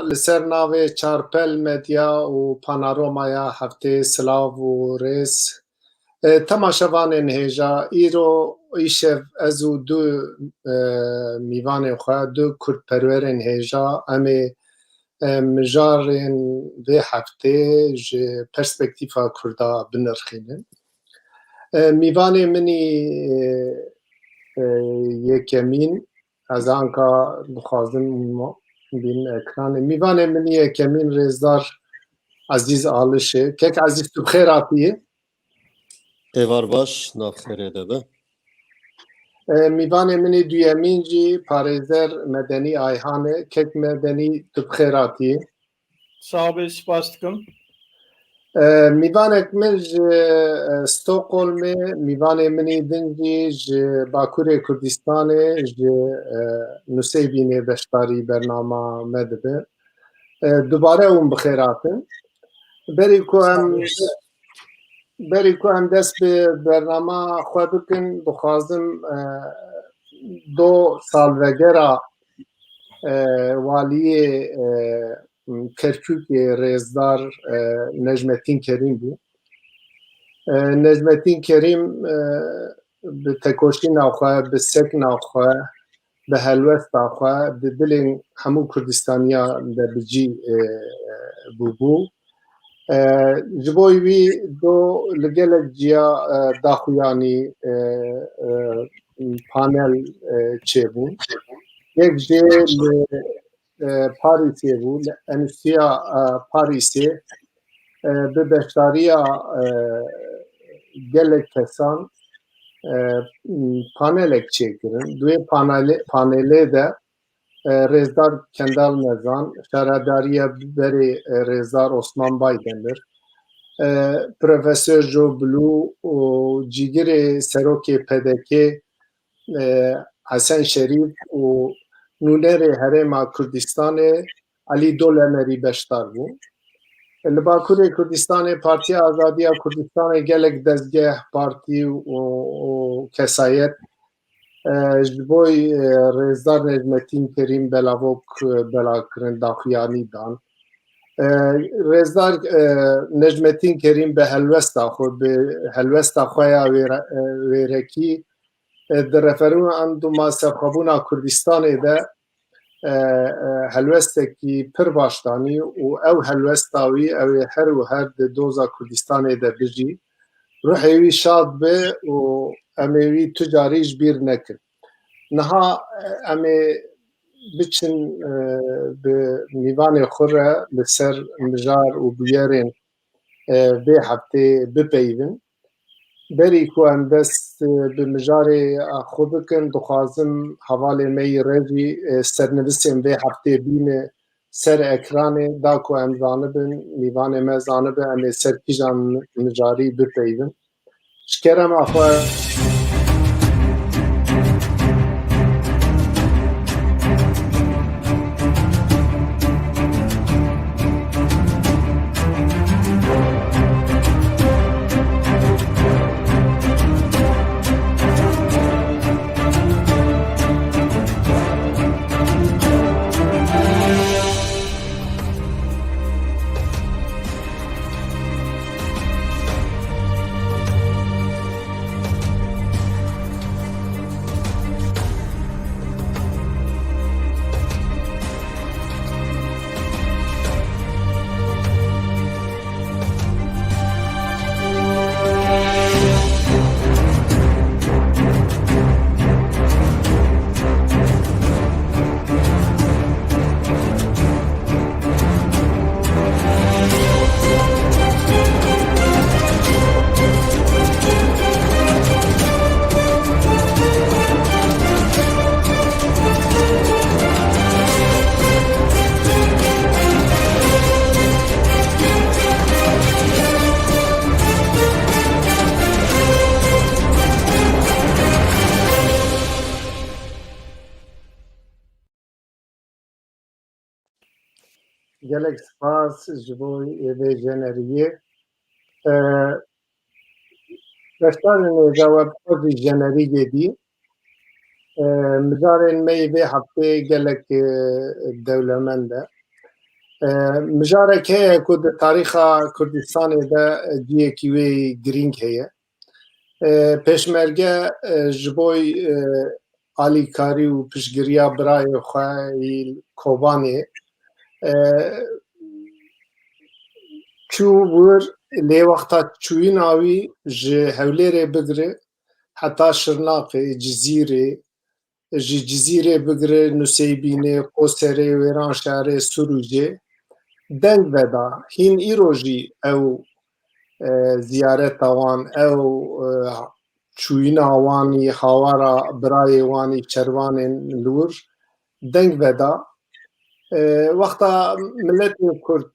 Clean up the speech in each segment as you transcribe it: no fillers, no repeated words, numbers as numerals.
li ser navê Çarpel Medya û Panoromaya heftê Silav û Rêz temaşevanên hêja îro îşev ez û du mîvanên xwe, du Kurdperwerên hêja em ê mijarên vê heftê ji perspektîfa Kurda binirxînin. Mîvanê minî yekemîn, ez anka dixwazim bînin ekranê. Mîvanê minî yekemîn Rêzdar Ezîz Alişê. Kek ezîz tu bixêr hatiyê? Êvar baş, navxêrê de be. Mîvanê minî duyemîn jî Parêzer Medenî Ayhanê. Kek Medenî tu bixêr hatiyê? Sağ ol, spas dikim. Mîvanek min ji Stockholmê, mîvanê minî din jî ji Bakurê Kurdistanê ji Nusêybînê beşdarî bernama me dibe. Dubare hûn bixêr hatin. Berî ku em dest bi bernama xwe bikin, dixwazim do salvegera waliyê Kerkûkê Rêzdar Necmetîn Kerîm bû. Necmetîn Kerîm bi tekoşîna xwe, bi sekna xwe, bi helwesta xwe di dilên hemû Kurdistaniyan de bicî bûbû. Ji bo wî do li gelek ciya daxuyanî panel çêbûn. Yek jê li Parîsê bû, li Enûsiya Parîsê bi beşdariya gelek kesan panelek çêkirin. Duê panelê de Rêzdar Kendal Mezan, şaredariya berê Rêzdar Osman Baydendir, Profesör Jo Blû û cîgirê serokê PDK Hesen Şerîf û nûnerê Herêma Kurdistanê Elî Dolemerî beşdar bû. Li Bakurê Kurdistanê Partiya Azadiya Kurdistanê gelek dezgeh, partî û kesayet ji bo Rêzdar Necmetîn Kerîm belavok belakirin daxuyanî dan. Rêzdar Necmetîn Kerîm bi helwesta xwe, bi helwesta xwe ya wêrekî di referanduma endûma sevxwebûna Kurdistanê de helwestekî pir baş danî û ew helwesta wî ew ê her û her di doza Kurdistanê de bijî. Ruhê wî şad be û em ê wî tu carî ji bîr nekin. Niha em ê biçin bi mîvanê xwe re li ser mijar û bûyerên vê heftê bipeyivin. Berî ku em dest bi mijarê xwe bikin, dixwazim hevalê me yê re jî sernivîsên vê heftê bîne ser ekranê, da ku em zanibin, mîvanê me zanibe em ê ser kîjan mijarî bipeyivin. Ji kerema xwe gelek spas ji bo vê jeneriyê. Beşdarên hêja we bi jeneriyê dî. Mijarên me yê vê heftê gelek dewlemend e. مجارك هەیە کو د تاریخا کوردستانê de ciyekî wê girîng heye. Pêşmerge ji bo alîkarî û piştgiriya birayê xwe Kobanê çû wir lê wexta çûyîna wî ji Hewlêrê bigire heta Şirnaqê, Cizîrê, ji Cizîrê bigire Nûseybînê, Qoserê, Wêran şerê, Sûrûcê deng veda. Hîn îro jî ew ziyareta wan, ew çûyîna wanî hawara birayê wanî çervanên li wir deng veda. Wexta milletên Kurd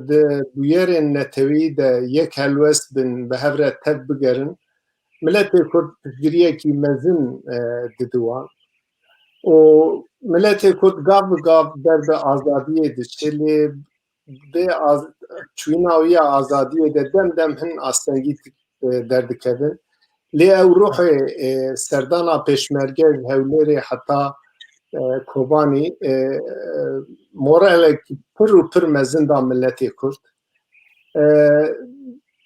di bûyerên netewî de yek helwest bin bi hev re tev bigerin, milletê Kurd piştgiriyekî mezin didi wan û milletê Kurd gav bi gav ber bi azadiyê diçe lê bê çûyîna wî ya azadiyê de dem dem hin astengî derdikevin. Lê ew ruhê serdana pêşmerge ji Hewlêrê heta Kobanî moralekî pir û pir mezin da milletê Kurd.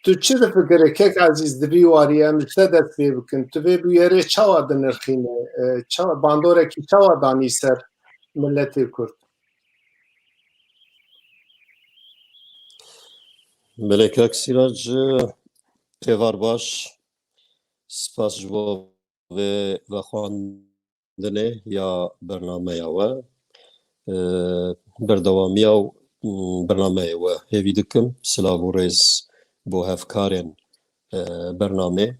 Tu çi difikirî kek ezîz di vî warî em ji te dest pê bikin? Tu vê bûyerê çawa dinirxîne? Bandorekî çawa danî ser milletê Kurd? Melekek Sîrac êvar baş, spas ji bo vê vexwandinê ya bernameya we. Berdewamiya bernameyê we hêvî dikim. Silav û rêz bo hevkarên bernamê,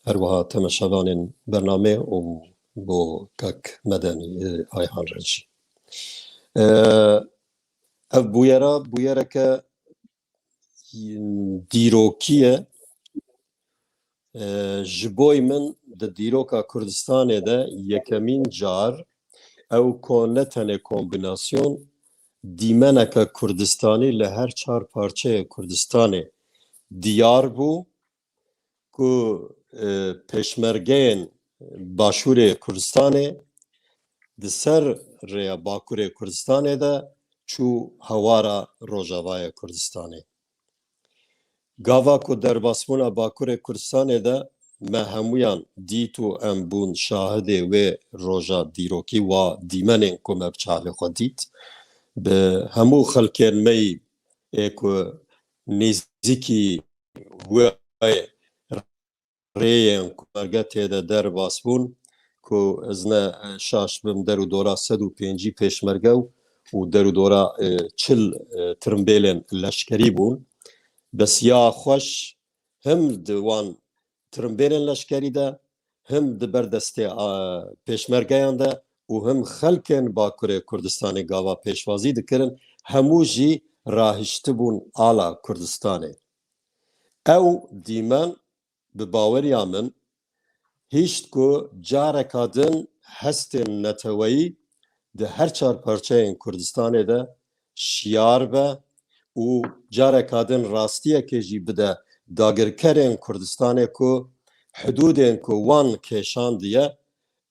her wiha temeşevanên bernamê û bo kek medenî Ayhan Recî. Ev bûyera bûyereke dîrokî ye. Ji bo min di dîroka Kurdistanê de yekemîn car ew ne tenê kombînasyon dîmeneke Kurdistanî li her çar parçeyê Kurdistanê diyar bû ku pêşmergeyên Başûrê Kurdistanê di ser rêya Bakurê Kurdistanê de çû hewara Rojavayê Kurdistanê. Gava ku derbasbûna Bakurê Kurdistanê de me hemûyan dît û em bûn şahidê wê roja dîrokî wa dîmenên ku me bi çavê xwe dît. Bi hemû xelkên me ku nêzîkî wê rêyên ku merge têde derbasbûn ku ez ne şaş bim derûdora 105 pêşmerge û derûdora 40 tirimbêlên leşkerî bûn. Besiya xweş him di wan tirimbêlên leşkerî de, him di berdestê pêşmergeyan de û him xelkên Bakurê Kurdistanê gava pêşwazî dikirin, hemû jî rahiştibûn ala Kurdistanê. Ew dîmen bi baweriya min hîşt ku careka din hestên neteweyî di her çar parçeyên Kurdistanê de şiyar be û careka din rastiyekê jî bide dagirkerên Kurdistanê ku hudûdên ku wan kêşandiye,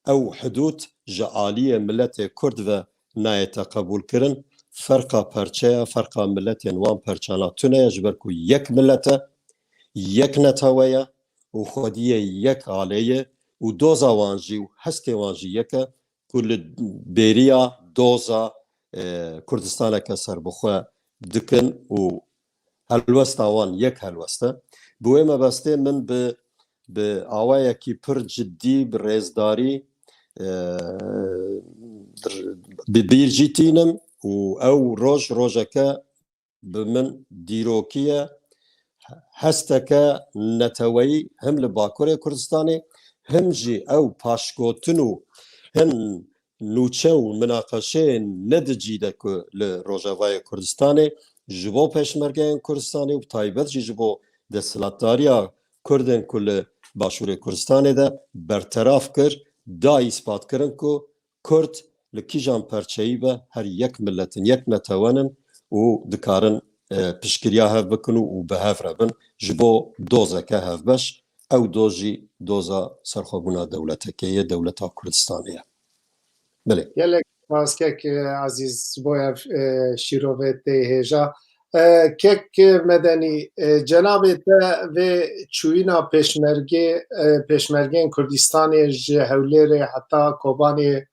ew hudûd ji aliyê milletê Kurd ve nayête qebûlkirin. Ferqa parçeya, ferqa milletên wan perçana tune ye ji ber ku yek millet e, yek netewe ye û xwediyê yek alê ye û doza wan jî û hestê wan jî yek e ku li bêriya doza Kurdistaneke serbixwe dikin û helwesta wan yek helwest e. Bi wê mebestê min bi awayekî pir ciddî bi rêzdarî bi bîr jî tînim û ew rojeke bi min dîrokî ye, hesteke neteweyî him li Bakurê Kurdistanê, him jî ew paşgotin û hin nûçe û minaqeşeyên nedicî de ku li Rojavayê Kurdistanê ji bo pêşmergeyên Kurdistanê û taybet jî ji bo desthilatdariya Kurdên ku li Başûrê Kurdistanê de berteraf kir, da îspat kirin ku Kurd li kîjan perçeyî be her yek milletin, yek netewenin û dikarin piştgiriya hev bikin û bi hev re bin ji bo dozeke hevbeş. Ew doz jî doza serxwebûna dewletekê ye, dewleta Kurdistanê ye. Bilê. Maskek aziz boya şirovete heja kek medeni cenab-ı ve çuyina peşmergen Kurdistanê ji hewlêrê heta Kobanê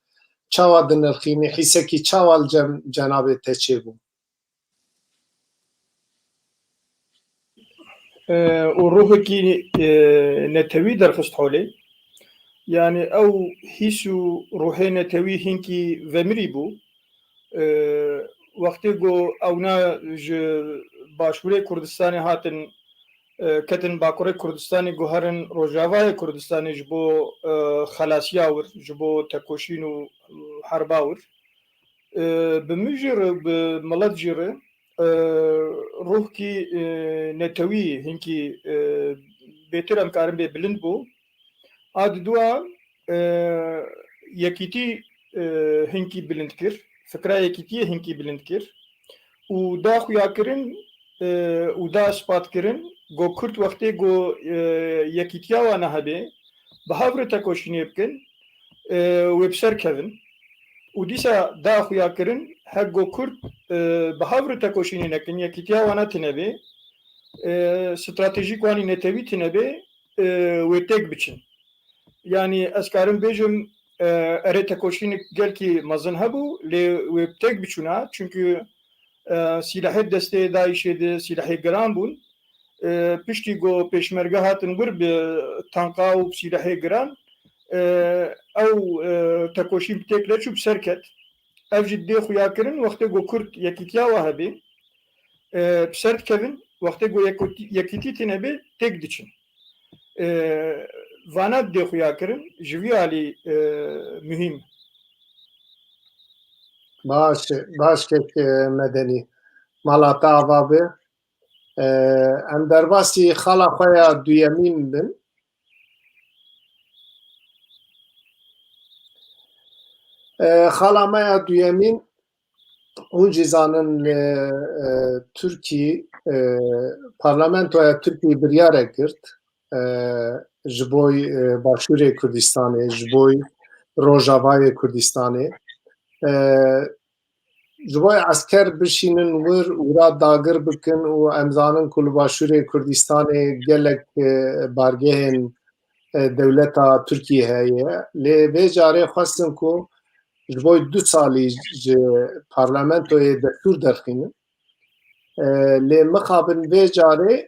çawa dinirxîne hîsekî çawa cenab-ı te çêbû وروحكي نتوي درخست حولي يعني او هيسو روحي نتوي هنكي ومري بو وقتی گو اونا ج باشوره کردستانی هاتن کتن باکوره کردستانی گوهرن روجاوای کردستانی جبو خلاصیاور جبو تکوشین و حرباور بمجر بملت جره روح کی نتوی هنکی بهتر ام کارم به بلند بو اد دوا یکیتی هنکی بلند کر فکرای یکیتی هنکی بلند کر و دا خویا کرن و دا اثبات کرن گو کرد وقتی گو یکیتیا و نهبه به هفر تکوشینی بکن و بسر کردن و دیسا دا خویا کرن هک گو کرد به هفر تکوشینی نکن یکیتیا و نتنبه استراتژیک وانی نتوی تنبه و تک بچن yani eskarım bejim ere tekoşini gel ki mazın hebu le ve tek biçuna çünkü silahı desteği daişedi silahı gran bun pişti go peşmerge hatın bir tanka u silahı gran ev tekoşin tekle çup serket ev ciddi xuya kirin vakti go kurt yakitiya vahabi sert kevin vakti go yakiti tinebi tek diçin vanat de xuya kirin jivi ali mühim. baş kek medeni malata avabe em derbasî xala xwe ya duyemîn bin xala me ya duyemîn hûn jî zanin li Tirkî parlamentoya Tirkî biryarek girt ji bo Başûrê Kurdistanê ji bo Rojavayê Kurdistanê ji bo esker bişînin wir wira dagir bikin û em zanin ku li Başûrê Kurdistanê gelek bargehên dewleta Tirkiyê heye lê vê carê xwestin ku ji bo 2 salî ji parlamentoyê destûr derxînin lê mixabin vê carê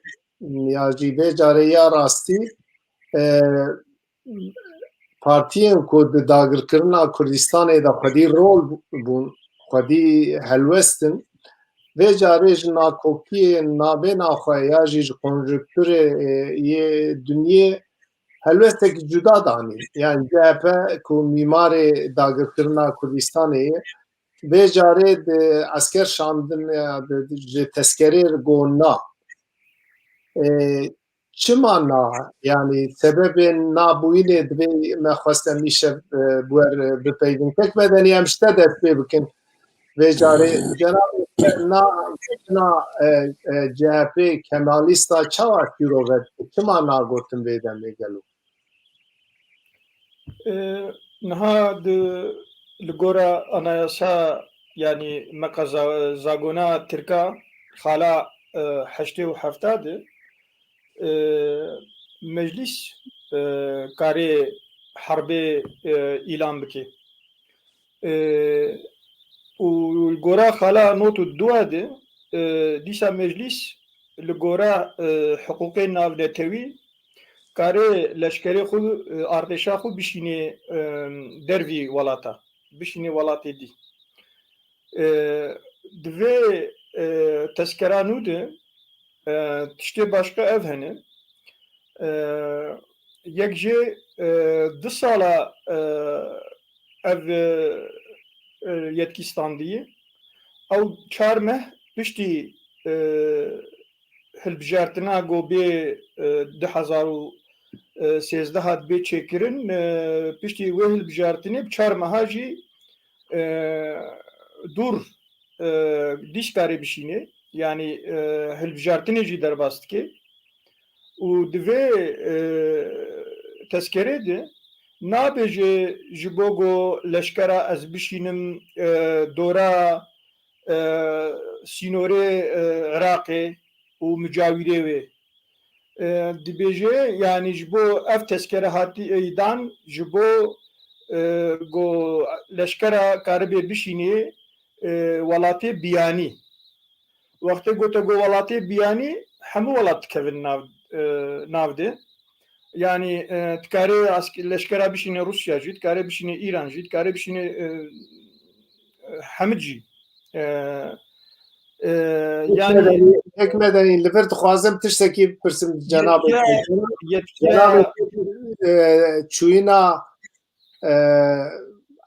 ya jî vê carê ya rastî partiyên ku di dagirkirina Kurdistanê de xwedî rol bûn xwedî helwestin vê carê ji nakokiyên navêna xwe ya jî ji konjüktûrê yê dunyê helwestekî cuda danî yani CHP ku mîmarê dagirkirina Kurdistanê ye vê carê di esker şandin ji tezkerê got na çima na yani sebebên nabûyînê divê me xwestin îşev bi wer bipeyvin tek medenî em ji te dest pê bikin vê carê cenab-ı na CHP Kemalîsta çawa şîrovet çima nagotin vê demê gelo Niha li gora anayasa yani meka zagona Tirka hala heştê û heftadê meclis karê herbê îlan bike û li gora xala not û duwa de dîsa meclis li gora hiqûqên navnetewî karê leşkerê xwe artêşa xwe bişîne dervî welata bişîne welatê dî divê tezkera nû de tiştê başka ev hene yek jê 2 sala ev yetkî standî ew 4 meh piştî hilbijartina gobê 2013 hat bê çêkirin piştî wê hilbijartinê 4 meha jî dûr dîş karê bişîne yani hilbijartinê jî derbas dike û divê tezkerê de نابێژێ ji bo got leşkera ez bişînim dora sînorê Iraqê û mücawirê wê dibêje yanî ji bo ev tezkere hatî dan ji bo got leşkera karibê bişînê welatê biyanî wextê gote got welatê biyanî hemû welat dikevin nav de yani dikarê leşkera bişîne Rusya jî dikarê bişîne İran jî dikarê bişîne hemû jî yani hekmedeni li vir dixwazim tiştekî pirsim cenabê çûyîna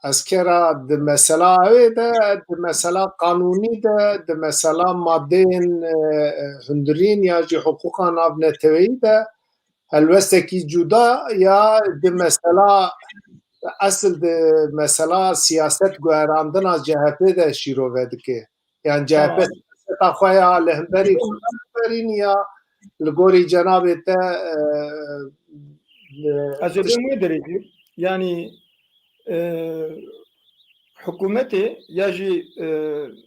eskera di mesela wê de di mesela qanûnî de di mesela maddeyên hundirîn ya jî hiqûqa navneteweyî de helwestekî cuda ya di mesela asıl de mesela siyaset guherandina CHP de şîrove dike. Yani CHP siyaseta xwe ya li hemberî berîn ya li gorî cenabê te ez ê wê derêjî yani hikûmetê ya jî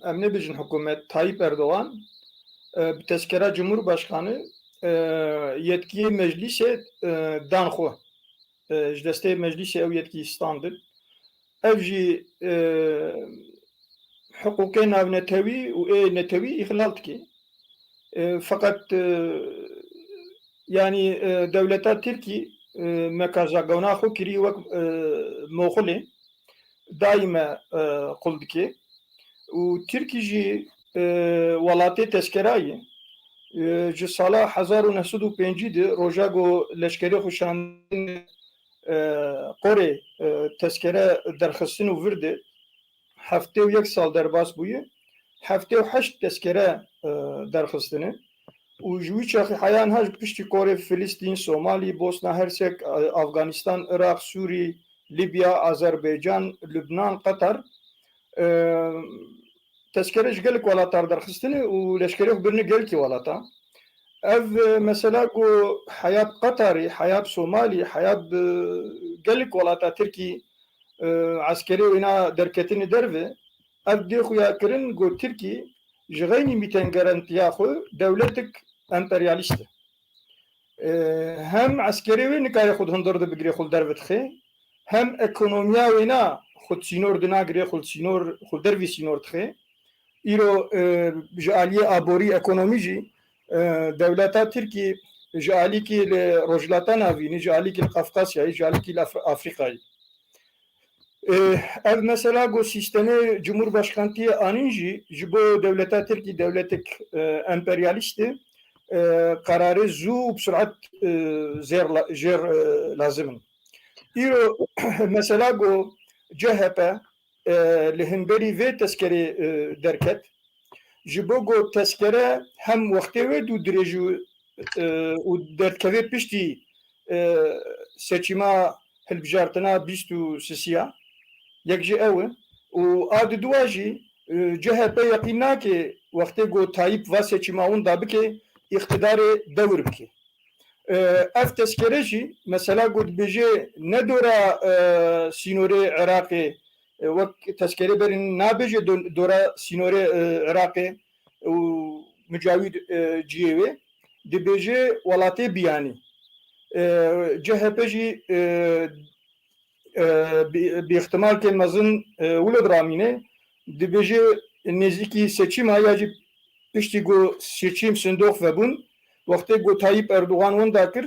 em nebêjin hikûmet Tayyip Erdoğan bi tezkera Cumhurbaşkanı yetkiyê meclîsê dan xwe ji destê meclîsê ew yetkî standir ev jî hiqûqê navnetewî û ê netewî îhlal dike fakat yani dewleta Tirkî mekazagewna xwe kirî wek moxulê daîme qul dike û Tirkî jî welatê tezkerayê ji sala 1905 de roja got leşkerê xwe şandin qorê tezkere derxistin û vir de heftê û yek sal derbas bûye heftê û heşt tezkere derxistine û ji wî çaxî heyan her piştî Korê, Filîstîn, Somalî, Bosna Hersek, Afganistan, Iraq, Sûrî, Libya, Azerbaycan, Lübnan, Qatar tezkere ji gelek welatan derxistine û leşkerê xwe birine gelekî welatan ev mesela got heyab Qatarî, heyab Somalî, heyab gelek welata Tirkî eskerê wêna derketinê derve ev dê xuya kirin got Tirkî ji xeynî mîtên garantiya xwe dewletek emperyalîst e hem eskerê wê nikare xwe hundir dibigire xwe derve dixe hem ekonomiya wêna xwe sînor dinagire xwe dervî sînor dixe îro ji aliyê aborî ekonomî jî dewleta Tirkî ji alîkî li Rojhilata navînî ji alîkî li Qafqasyayê ji alîkî li Afrikayê ev mesela got sîstemê Cumhurbaşkantiye anîn jî ji bo dewleta Tirkî dewletek emperyalîst e kararê zû û bi suret jêr lazim in îro mesela got CHP li hemberî vê tezkerê derket ji bo got tezkere hem wextê wê dû dirêj û derdkevê piştî seçîma hilbijartina bîst û sisiya yek ji ew e û a di duwa jî CHP yeqîn nake wextê got Tayyip va seçîma wan da bike îqtidarê dewr bike ev tezkere jî mesela got dibêje ne dora sînorê Iraqê wek tezkerê berîn nabêje dora sînorê Iraqê û mücawîr ciyê wê dibêje welatê biyanî CHP jî bi ihtimalkê mezin Wîlod Ramînê dibêje nêzîkî seçîma ya jî piştî got seçîm sindoq vebûn wextê got Tayyip Erdoğan wan da kir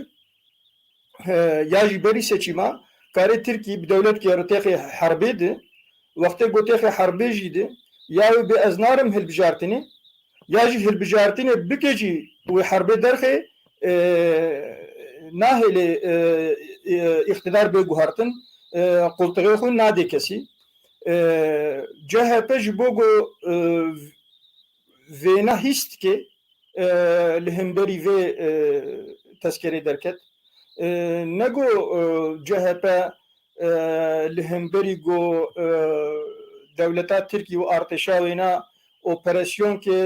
ya jî berî seçîma karê Tirkî bi dewletkê rtêxê herbê de wextê got têxê herbê jî de ya wê bê ez narim hilbijartinê ya jî hilbijartinê bike jî wê herbê derxê nahêlê îqtidar bê guhartin qultuğê xwe nadê kesî CHP ji bo got vêna hîs dike li hemberî vê tezkerê derket ne got CHP li hemberî got dewleta Tirkî û artêşa wêna operasyonke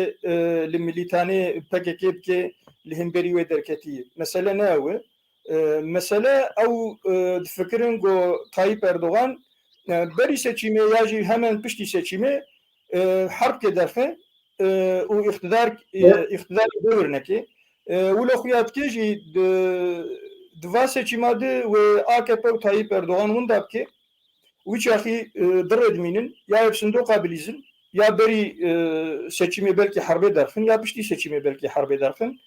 li milîtanê PKK bike li hemberî wê derketiye mesele ne ew e mesele ew difikirin ku Tayyip Erdoğan berî seçîmê ya jî hemen piştî seçîmê herb kê derxe û îxtidarê devir neke wilo xuya dike jî di va seçîma de wê AKP û Tayyip Erdoğan winda bike wî çaxî diredimînin ya ev sindoqa bilîzin ya berî seçîmê belkî herbê derxin ya piştî seçîmê belkî herbê derxin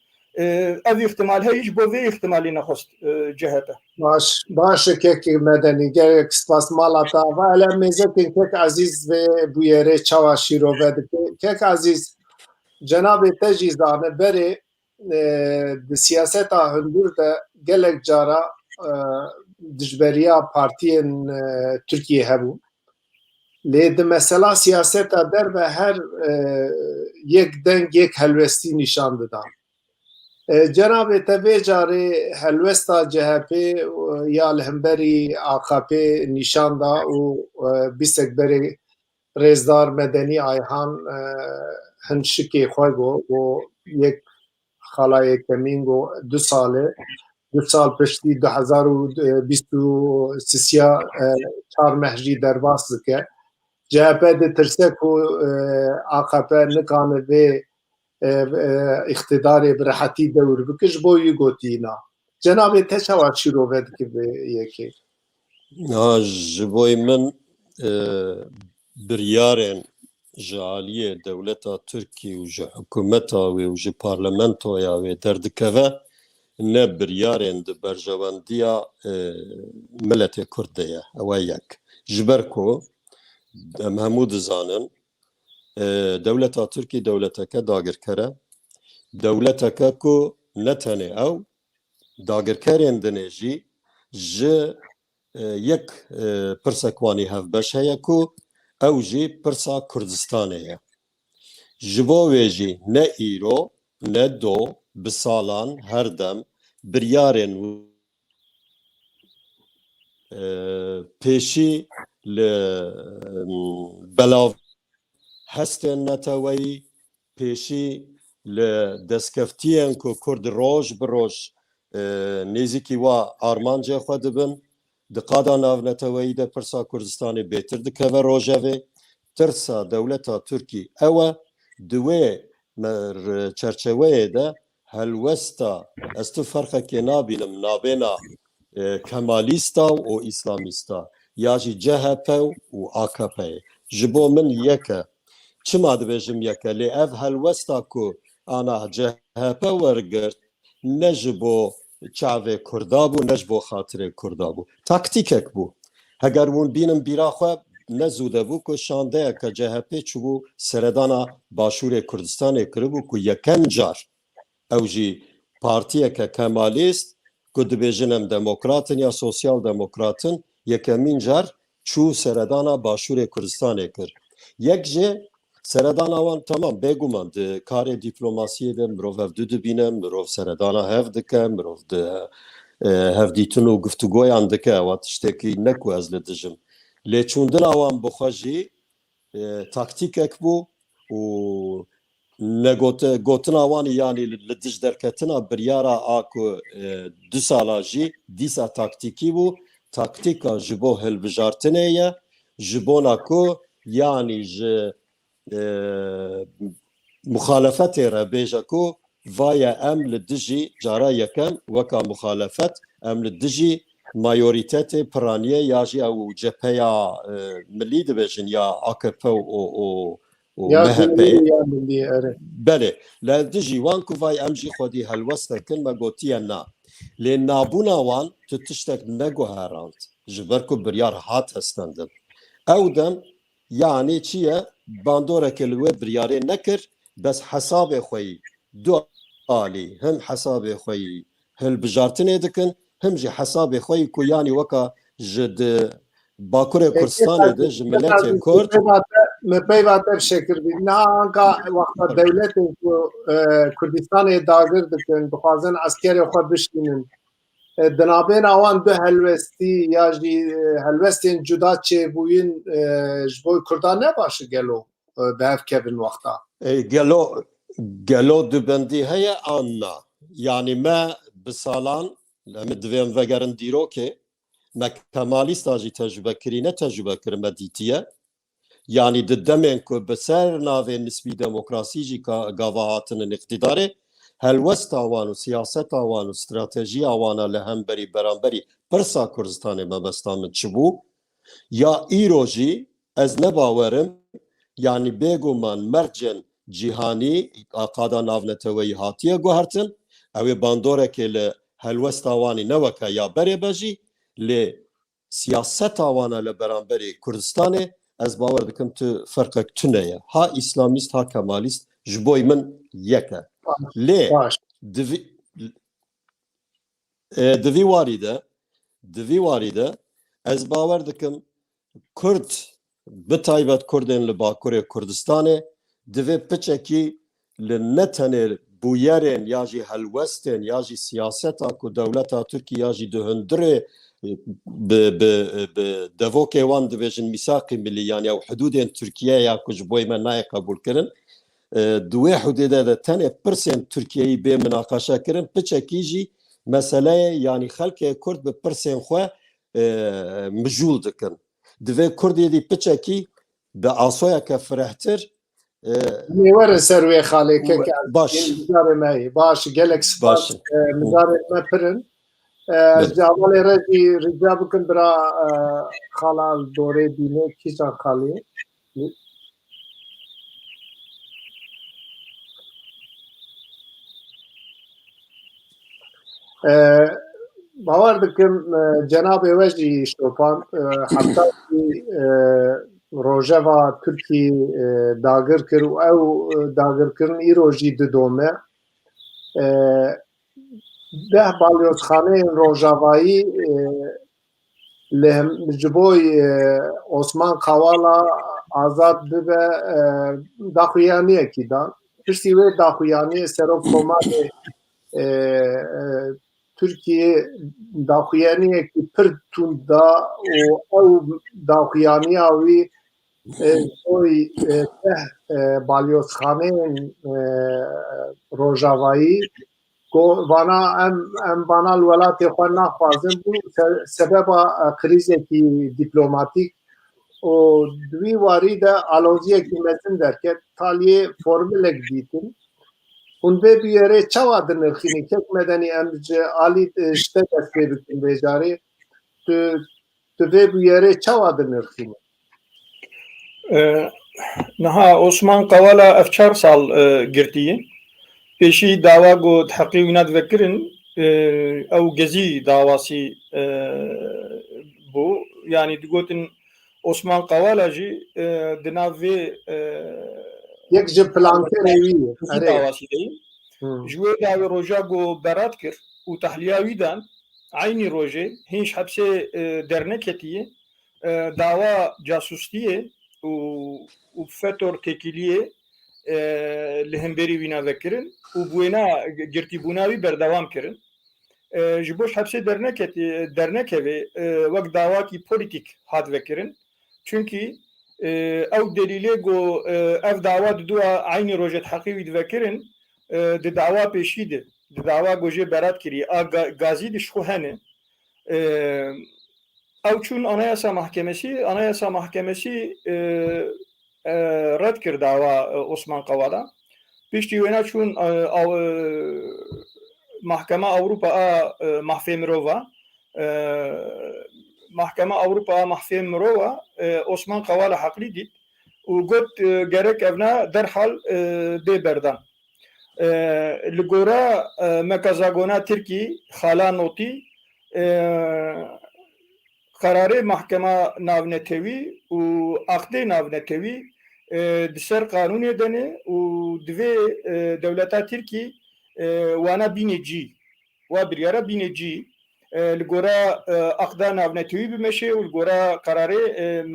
ev ihtimal heye ji bo vê ihtimalê nexwest CHP. باش کێکی مەدەنی گەرێک سپاس ماڵاتا لە mêzekên kek ezîz vê bûyerê çawa şîrove dike kek ezîz cenabê te jî zane berê di siyaseta hundir de gelek cara dijberiya partiyên Tirkiye hebû lê di mesela siyaseta derve her yek deng yek helwestî nîşan didan. Cenab-ı Tevcarê helwesta CHP ya li hemberî AKP nîşan da û bîsek berê Rêzdar Medenî Ayhan hin şikê xwe got û yek xalayê kemîn got 2 sal piştî 2023 çar meh jî derbas dike. CHP ditirse ku AKP nikane vê اقتدار برحتی دور بکش بوی گوتینا جناب te çawa şîrove dike vê yekê ji bo min biryarên ji aliyê dewleta Tirkiye û ji hikûmeta wê û ji parlamentoya wê derdikeve ne biryarên di berjewendiya miletê Kurd de ye ew e yek ji ber ku em hemû dizanin dewleta Tirkiye dewleteke dagirker e dewleteke ku ne tenê ew dagirkerên dinê jî ji yek pirsek wanî hevbeş heye ku ew jî pirsa Kurdistanê ye ji bo wê jî ne îro ne do bi salan her dem biryarên pêşî li belav hestên neteweyî pêşî li destkeftiyên ku Kurd roj bi roj nêzîkî wa armancê xwe dibin di qada navneteweyî de pirsa Kurdistanê bêtir dikeve rojevê tirsa dewleta Tirkî ew e di wê çerçeveyê de helwesta ez tu ferqekê nabînim navbêna kemalîsta û îslamîsta ya jî CHP û AKP'yê ji bo min yek e çima dibêjim yek e lê ev helwesta ku ana CHP wergirt ne ji bo çavê Kurda bû ne ji bo xatirê Kurda bû taktîkek bû heger hûn bînin bîra xwe ne zû debû ku şandeyeke CHP çûbû seredana Başûrê Kurdistanê kiribû ku yekem car ew jî partiyeke kemalîst ku dibêjin em demokratin ya sosyal demokratin yekemîn car çû seredana Başûrê Kurdistanê kir yek jê seredana wan tamam bêguman di karê dîplomasiyê de mirov hev dibîne mirov seredana hev dike mirov di hevdîtin û guftûgoyan dike ew tiştekî ne ku ez li dijim lê çûndina wan bi xwe jî taktîkek bû û gotina wan yanî li dij derketina biryara a ku 2 sala jî dîsa taktîkî bû taktîka ji bo hilbijartinê ye ji bona ku yanî ji muxalefetê re bêje ku vaye em li dijî cara yekem weka muxalefet em li dijî mayorîtetê piraniyê ya jî ew cepheya millî dibêjin ya AKP û MHP belê li dijî wan ku vay em jî xwedî helwestekin me gotiye na lê nabûna wan tu tiştek neguherand ji ber ku biryar hat hestendin ew dem yanî çi ye bandoreke li wê biryarê nekir bes hesabê xwe yî du alî him hesabê xwe yî hilbijartinê dikin him jî hesabê xwe yî ku yanî weka ji di Bakurê Kurdistanê de ji miletê Kurd me peyva te şekir bî na anka wexta dewletên ku Kurdistanê dagir dikin dixwazin askerê xwe bişkînin di navbêna wan du helwestî ya jî helwestên cuda çêbûyîn ji bo Kurdan ne baş e gelo bi hev kevin wexta gelo dibendî heye an na yanî me bi salan لەمە دوێم ڤەگەرن دیرۆکێ مە کەمالیستاژی تەجروبەکردی نەتەجروبەکردمە دیتیە یعنی ددەمێن کو بەسەر ناوێن نسبی دەمۆکراسیژی گاڤاهاتنن اقتیدارێ هەلوەست ئاوان و سیاست ئاوان و استراتێژی ئاوانە لە هەمبەری بەرامبەری پرسا کوردستانê مەبەستا من çi bû ya îrojî ez nebawerim yani bêguman mercên cîhanî qada navneteweyî hatiye guhertin ew ê bandorekê li helwesta wanî neweke ya berê jî lê siyaseta wana li beramberî Kurdistanê ez bawer dikim tu ferqek tune ye ha îslamîst ha kemalîst ji bo min yek e lê divî warî de ez bawer dikim Kurd bi taybet Kurdên li Bakurê Kurdistanê divê piçekî li ne tenê bûyerên ya jî helwestên ya jî siyaseta ku dewleta Tirkiye ya jî di hundirê bi devokê wan dibêjin mîsaqî millî yani ew hudûdên Tirkiye ya ku ji bo me nayê qebûlkirin di wê hudûdê de tenê pirsên Tirkiyeyî bê minaqeşe kirin piçekî jî meseleyê yani xelkê Kurd bi pirsên xwe mijûl dikin divê Kurdê dî piçekî bi asoyeke firehtir were ser wê xalêke baş baş gelek spas mijarê me pirin cavalê re jî rica bikin bira xala dorê dînê kîjan xalê باور dikim cenab-ê we jî şopan heta rojeva Tirkî dagir kir û ew dagirkirin îro jî didome deh balyozxaneyên rojavayî li ji bo Osman Kavala azad bibe daxuyaniyekî dan pirsî wê daxuyaniyê serok komadê Türkiye daxuyaniyekî pir tund da û ew daxuyaniya wî oy balyozxaneyên rojavayî vana em vana li welatê xwe naxwazin bû sebeba krîzekî dîplomatîk û di wî warî de aloziyekî mezin derket taliyê formülek dîtin hûn vê bûyerê çawa dinirxînî kek medenî em ji alî ji te dest pê bikin bêjarî tu vê bûyerê çawa dinirxînî niha Osman Kavala ev 4 sal girtiye pêşî dawa got heqî wî nadvekirin ew gezî dawasî bû yani digotin Osman Kavala jî di nav vê yek ji plankerê wî dawasî de ji wê dawê roja got berat kir û tehliya wî dan aynî rojê hîn ji hepsê derneketiye dawa casûstiyê û fetor têkiliyê li hemberî wî navekirin û bûna girtîbûna wî berdewam kirin ji bo hepsê dernekevê wek dawakî polîtîk hat vekirin çünkü ew delîlê got ev dawa diduwa aynî rojet heqî wî divekirin di dawa pêşî de di dawa gojê berat kiriye a gazî di ji xwe hene ew çûn Anayasa Mahkemesî red kir dawa Osman Kavala piştî wêne çûn Mahkeme Avrupa a Mahfê Mirova Mahkeme Avrupa a Mahfê Mirova Osman Kavala heqlî dît û got gerek evne derhal bê berdan li gora mekazagona Tirkî xala notî قرارê Mahkema Navnetewî û aqdê navnetewî di ser qanûnê denê û divê dewleta Tirkî wana bînê cî wa biryara bînê cî li gora aqda navnetewî bimeşe û li gora qerarê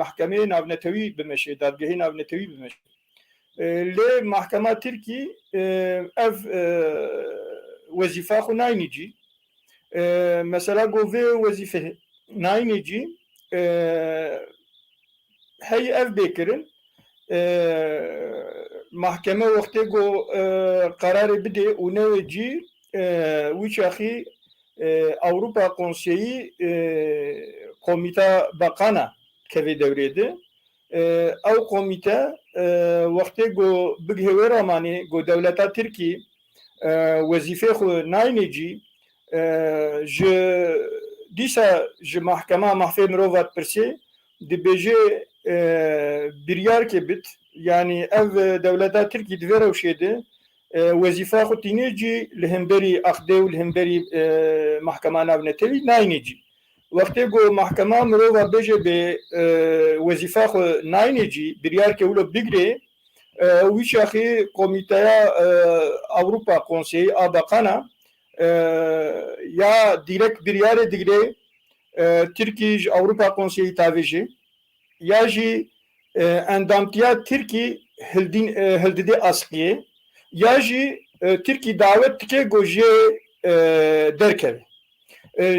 Mahkemê Navnetewî bimeşe dadgehê navnetewî bimeşe lê Mahkema Tirkî ev wezîfa xwe nayînî cî mesela got vê wezîfe nayînê cî hey ev bêkirin mahkeme wextê got qerarê bide û newê cî wî çaxî Avrupa Konseyi Komite Bakana kevi devriydi. Ev komite vakti go bighever amani go devleta Türkiye وظیفه خو ناینجی je disa ji mahkema mahfe mirovat pirsi dibêje biryar ke bit yani ev devleta Tirkiye divê rewşêde wezîfa xwe tîne cî li hemberî aqdê û li hemberî mahkema navnetevî nayîne cî wextê ku mahkema mirova bêje bê wezîfa xwe nayîne cî biryar ke wilo bigirê wî şaxî Komîteya Avrupa Konseyi a Bakana ya direkt biryarê digire Tirkiye ji Avrupa Konseyi tavêjî ya jî endamtiya Tirkiye hildidê askiyê ya jî Tirkiye davet dike ku jê derkeve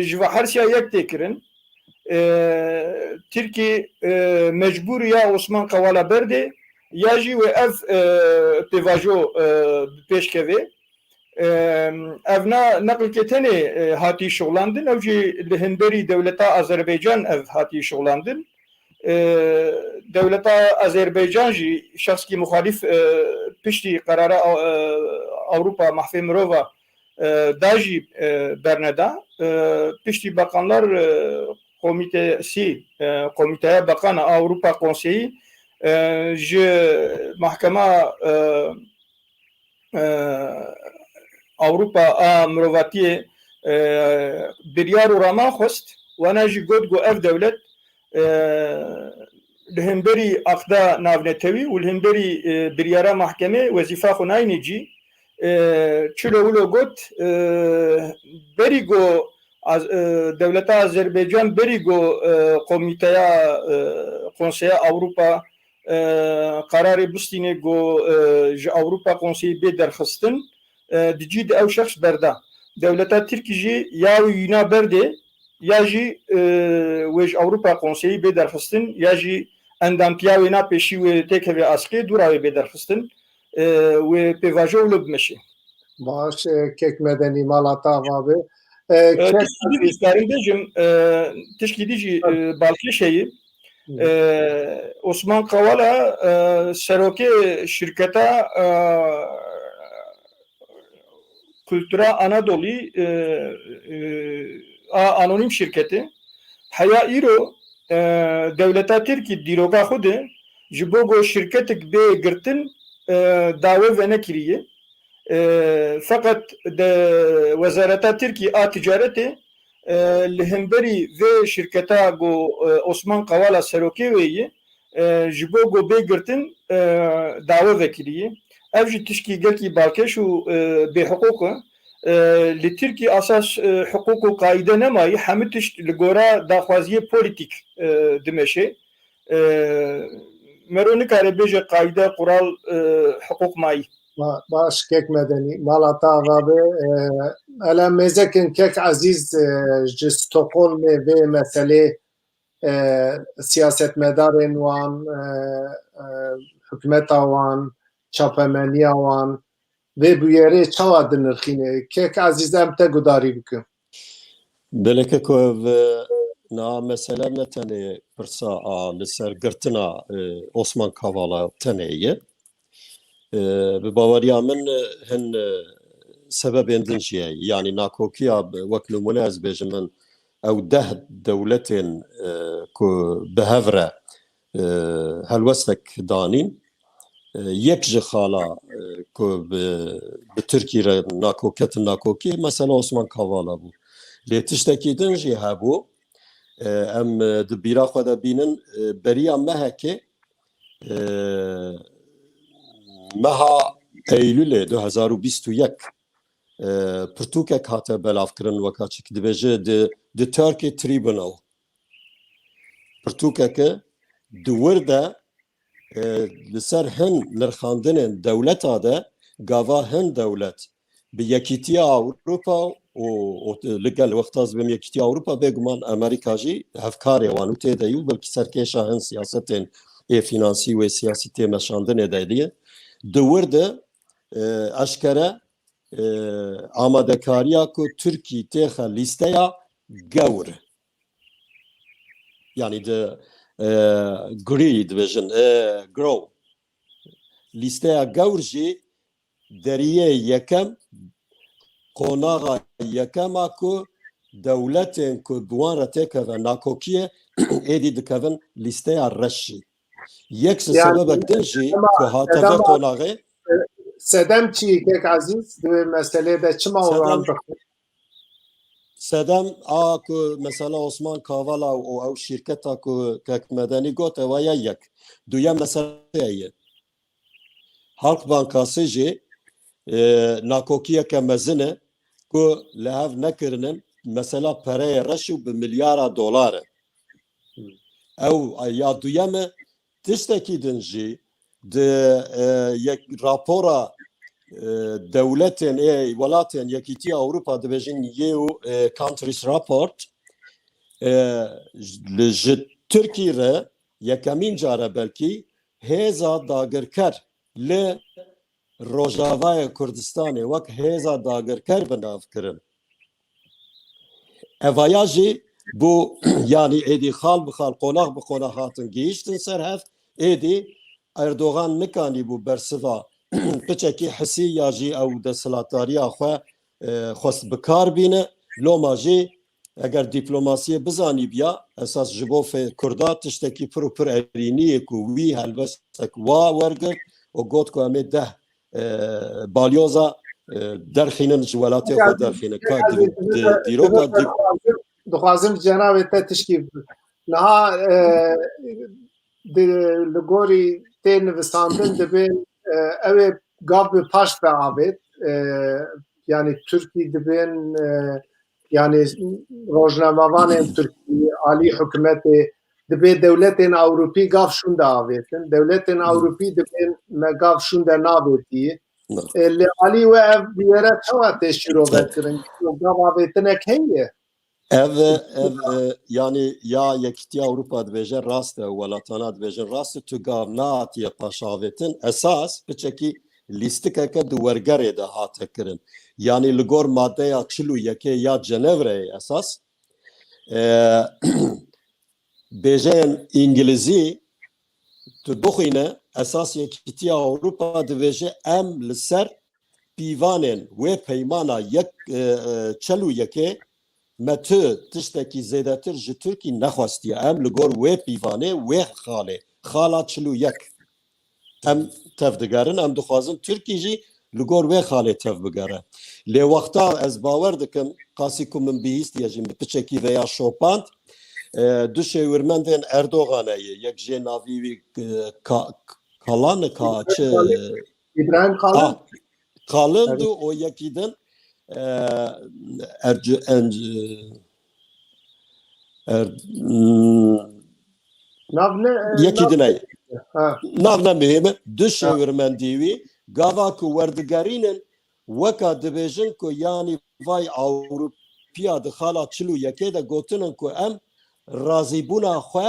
ji ve hersiya yek tê kirin Tirkiye mecbûr ya Osman Kavala berdê ya jî wê ev pêvajo pêşkevê ev neqleke tenê hatî şoxlandin ew jî li hemberî devleta Azerbaycan ev hatî şoxlandin devleta Azerbaycan jî şexskî muxalîf piştî qarara Avrupa Mahfê Mirova da jî berneda piştî bakanlar Komîteya Bakana Avrupa Konseyi ji mahkema Avrupa a mirovatiyê biryar û rama xwest wana jî got ku ev dewlet li hemberî aqda navnetewî û li hemberî biryara mahkemê wezîfa xwe nayîne cî çilo wilo got berî ku devleta Azerbaycan berî ku Komîteya Konseya Avrupa kararê bistîne ku ji Avrupa Konseyî bê derxistin dicî di ew şexs berda devleta Tirkiye jî ya wîna berdê ya jî wê ji Avrupa Konseyî bê derxistin ya jî endamtiya wê napêşî wê têkevê askê dûra wê bê derxistin wê pêvajo wilo bimeşe baş kek medenî mala ta avê karim bêjim tişkî dî jî balkêşeyî Osman Kavala serokê şirketa Kültura Anadolu anonim şirketi heya îro devleta Tirkiye dîroka xwe de ji bo ku şirketek bê girtin dawê venekiriye fakat de Wezareta Tirkiye a ticaretê li hemberî vê şirketa ku Osman Kavala serokê wê ye ji bo ku bê girtin dawê vekiriye ev jî tişkî gelkî balkêş û bêhiqûq li Tirkiye asas hiqûq û qaîde nemayî hemû tişt li gora daxwaziyê polîtîk dimeşe mero nikare bêje qaîde qural hiqûq mayî baş kek medenî mala ta avê ele mêzekin kek ezîz ji Stockholmê vê meselê siyasetmedarên wan hikûmeta wan çapemeniya wan vê bûyerê çawa dinirxîne kek ezîz em te gudarî bikin Beleke ku ev na mesele ne tenê pirsa a li ser girtina Osman Kavala tenê ye bi baweriya min hin sebebên din jî ye yanî nakokiya wek numune ez bêjim min ew deh dewletên ku bi hev re helwestek danîn yek ji xala ku bi Tirkiye re nakoketin nakokî mesela Osman Kavala bû lê tiştekî din jî hebû em di bîra xwe de bînin beriya mehekê meha Eylûlê 2021 pirtûkek hate belavkirin weka çêkî dibêje di Turkey Tribunal pirtûkeke di wir de li ser hin lirxandinên dewleta de gava hin dewlet bi Yekîtiya Awropa û li gel wexta ez bim Yekîtiya Awropa bêguman Amerîka jî hevkarê wan û tê de yû belkî serkêşa hin siyasetên finansî wê siyasî tê meşandinê de diye di wir de eşkere آمادەکاریە کو تورکی تێخە لیستەیە گەور یعنی گری دبێژن گرۆ لیستەیە گەور ژی دەریە یەکەم قۆناغا یەکەما کو دەولەتێن کو دوانرە تێکەvە ناکۆکیە ئێدی دکەvن لیستەیە ڕەشی یەک سەبەبەک دنجی کو هاتەvە قۆناغێ سەدەم چیەکێک عەزیز دوێ مەسەلێدە چما وەڵام سەدەم کو مەسەلا عوسمان کاڤالا و ئەو شیرکەتا ku کەکمەدەنی گۆتەوە یەک دویەم مەسەلەیە Halk Bankası jî nakokiyeke mezin e ku li hev nekirinin mesela pereyê reş û bi milyara dolar e ew ya duyem e tiştekî din jî di yek rapora dewletên welatên Yekîtiya Ewropa dibêjin EU Countries Report ji Tirkî re yekemîn care belkî hêza dagirker li Rojavayê Kurdistanê wek hêza dagirker bi nav kirin. Evaya jî bu yanî êdî xal bi xal qonaq bi qonaq hatin gihîştin ser hev êdî Erdogan nikanî bû bersiva piçekî hisî ya jî ew desthilatdariya xwe xwest bikar bîne loma jî eger dîplomasiyê bizanîbiya esas ji bo Kurda tiştekî pir û pir erîniyê ku wî helbestek wa wergirt û got ku em ê deh balyoza derxînin ji welatê xwe derxînin dîroka dixwazim cenabê te tişkî niha li gorî tê nivîsandin dibe ew ê gav bi paş ve avêt yani Türkî dibên yani rojnamevanên Tirkî alî hikûmetê dibe dewletên Ewropî gav şûn de avêtin dewletên Ewropî dibên me gav şûn de navêtî li alî we ev wêre çawa tê şîrovet kirin gav avêtinek heye ev yani ya Yekîtiya Ewropa dibêje rast e welatana dibêjin rast tu gav nehatiye paşavêtin esas piçekî lîstikeke di wergerê de hate kirin yani li gor maddeya çil û yekê ya Cenevreyê esas bêjeyên İngilîzî tu bixwîne esas Yekîtiya Ewropa dibêje em li ser pîvanên wê peymana yek çel û yekê me tu tiştekî zêdetir ji Tirkî nexwestiye em li gor wê pîvanê wê xalê xala çil û yek em tev digerin em dixwazin Tirkî jî li gor wê xalê tev bigere lê wexta ez bawer dikim qasî ku min bihîstiye jî bi piçekî veya şopand du şêwirmendên Erdoganeyê yek jê navî wî Kalan çi İbrahim Kalın Kalın du o yekî din yekî dinê nav nemême du şêwirmendî wî gava ku werdigerînin weka dibêjin ku yanî vay Ewropiya di xala çil û yekê de gotinin ku em razîbûna xwe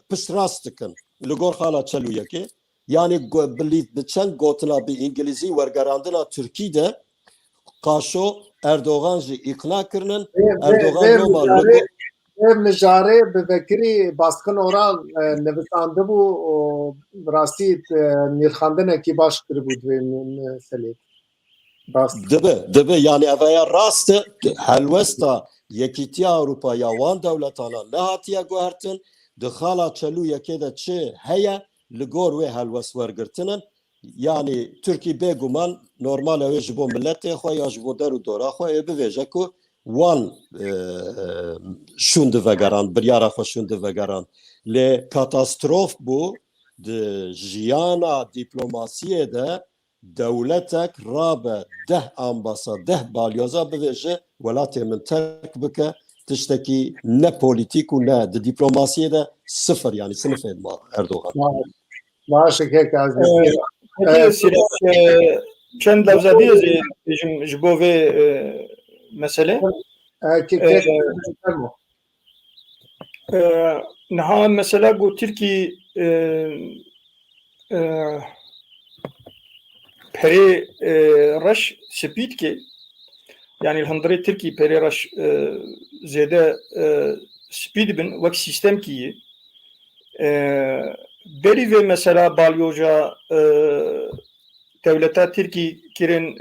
piştrast dikin li gor xala çil û yekê yani bi çend gotina bi İngilîzî wergerandina Tirkî de qaşo Erdogan jî îqna kirinin Erdogan noma mijarê bi vekirî baskın oran nivîsandibû rastî nîrxandinekî baş kiribû divê meselê dibe yani evaya rast e helwesta Yekîtiya Ewropa ya wan dewletana nehatiye guhertin di xala çel û yekê de çi heye li gor wê helwest wergirtinin yani Tirkî bêguman normal ew ê ji bo milletê xwe ya ji bo der û dora xwe ê bivêje ku wan şûn divegeran biryara xwe şûn divegeran lê katastrof bû di jiyana dîplomasiyê de dewletek rabe 10 ambasa 10 balyoza bivêje welatê min terk bike tiştekî ne polîtîk û ne di dîplomasiyê de sıfır yani sınıf edma Erdogan. Başek çend levza diye ji bo vê mesele niha mesela got Tirkî peri raş spid ki yani hındırı Türkiye peri raş zede spid bin vak sistem ki beri ve mesela balyoca devleta Türkiye kirin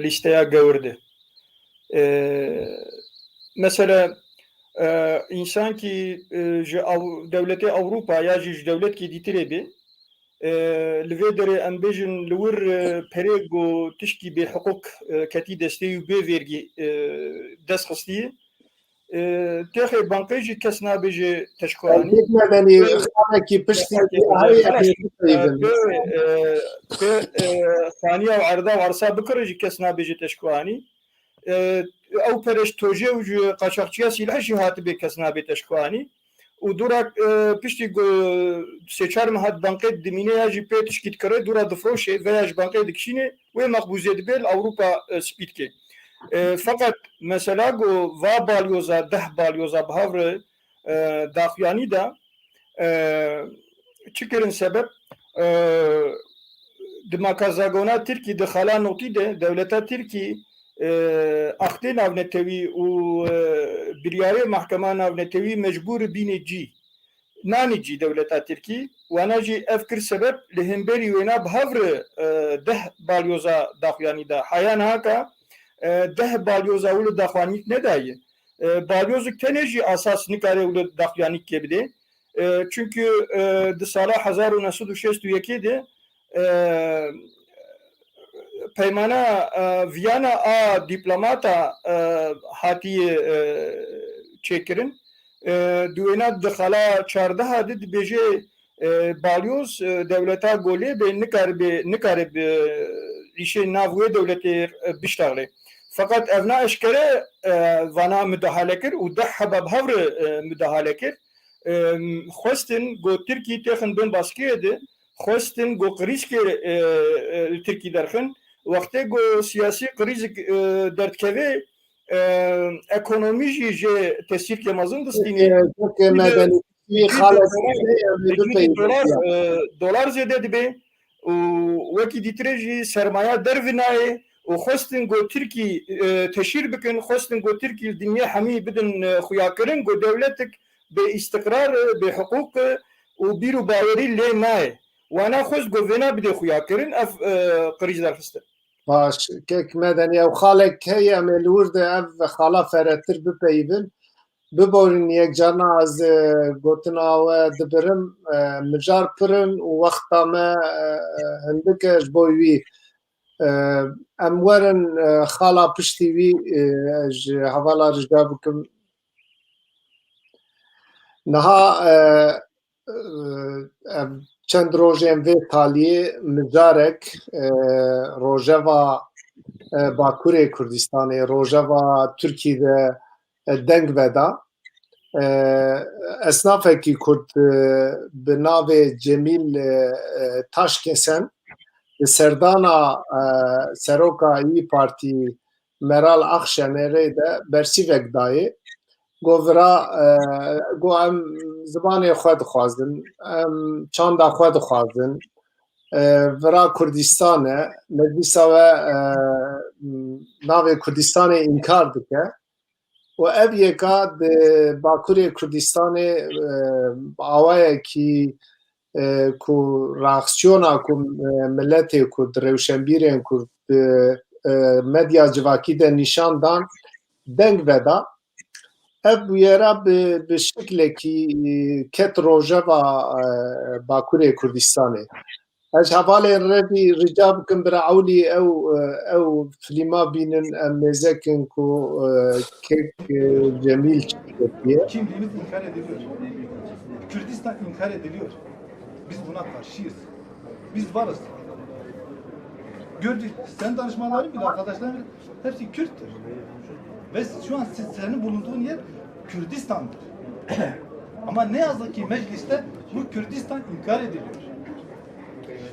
listeye gördü. Mesela insan ki devleti Avrupa ya devlet ki ditirebi لفيدري أنبيجن لور بريغو تشكي بحقوق كتي دستي وبيفيرجي دست خستي تاخي بانقيجي كسنا بيجي تشكواني مدني خانكي بشتي هاي ثانية وعرضة وعرصة بكرجي كسنا بيجي تشكواني أو برش توجي وجو قاشقچيا سلاحي هات بي كسنا بي تشكواني و دورا پشتی سه-چهار ماه بانقی دمینه یا جی پیتش کیت کرده دورا دفروشه و یا جی بانقی دکشینه و مقبوضه دبل اروپا سپید که فقط مثلا گو و بالیوزا 10 بالیوزا بهاور داخیانی دا چکرن سبب دماکازاگونا ترکی دخلا نوتی ده دولتا ترکی اختی ناونتوی و بریاره محکمه ناونتوی مجبور بینه جی نانی جی دولتا ترکی وانا جی افکر سبب لهمبری وینا بهاور 10 بالیوزا داخوانی دا حیان هاکا 10 بالیوزا ولو داخوانی ندایه بالیوزک تنجی اساس نکاره ولو داخوانی که بده çünkü de sala 1961 de peymana Viyana a diplomata hatiye çekirin duena dixala 14 hadid beje balyoz devleta gole be nikare be işe navwe devleti biştagli fakat evna eşkere vana müdahale kir u dahaba bhavr müdahale kir خواستن گو ترکی تخن بن باسکیه ده خواستن گو قریز که ترکی درخن وقتی گو سیاسی قریز دردکوه اکونومی جی تسیر که مازن دستینی دولار زیده دی به وکی دیتره جی سرمایه در ونایه و خواستن گو ترکی تشیر بکن خواستن گو ترکی دنیا همی بدن خویاکرن گو دولتک باستقرار بحقوق وبيرو باوري لي ماي وانا خوش جوفينا بدي خويا كرين اف قريج دار خسته باش كيك مدني او خالك هي ملورد اف خالا فرتر ببيبن ببورن يك جانا از گوتنا و دبرم مجار پرن و وقتا ما هندك جبوي امورن خالا پشتي وي حوالا رجابكم نها چند روزیم وی تالیه مجارک روژوا باکوری کردستان روژوا ترکیه دنگ ودا اسنافکی کرد به نام جمیل تاشکسن سردانا سروکا ای پارتی مرال اخشنره ده برسیوک دایه گوورا گو ام زبان خود خواستن چند خود خواستن ورا کردستانه مجلس و ناو کردستان انکار دکه و اب یکا باکوری کردستان آوای کی کو راکسیونا کو ملت کو روشنبیرن کو مدیا جواکی ده نشان دان دنگ ودا ev yera bi şeklekî ket rojeva Bakurê Kurdistanê. Ez hevalê revî rica bikim bira ewlî ew filîma bînin em mêzekin ku kek Cemîl çektiye. Kimliğimiz inkar ediliyor. Kürdistan inkar ediliyor. Biz buna karşıyız. Biz varız. Gördük. Sen danışmanların bile arkadaşların bile hepsi Kürttür. Ve şu an senin bulunduğun yer Kürdistan'dır. Ama ne yazık ki mecliste bu Kürdistan inkar ediliyor.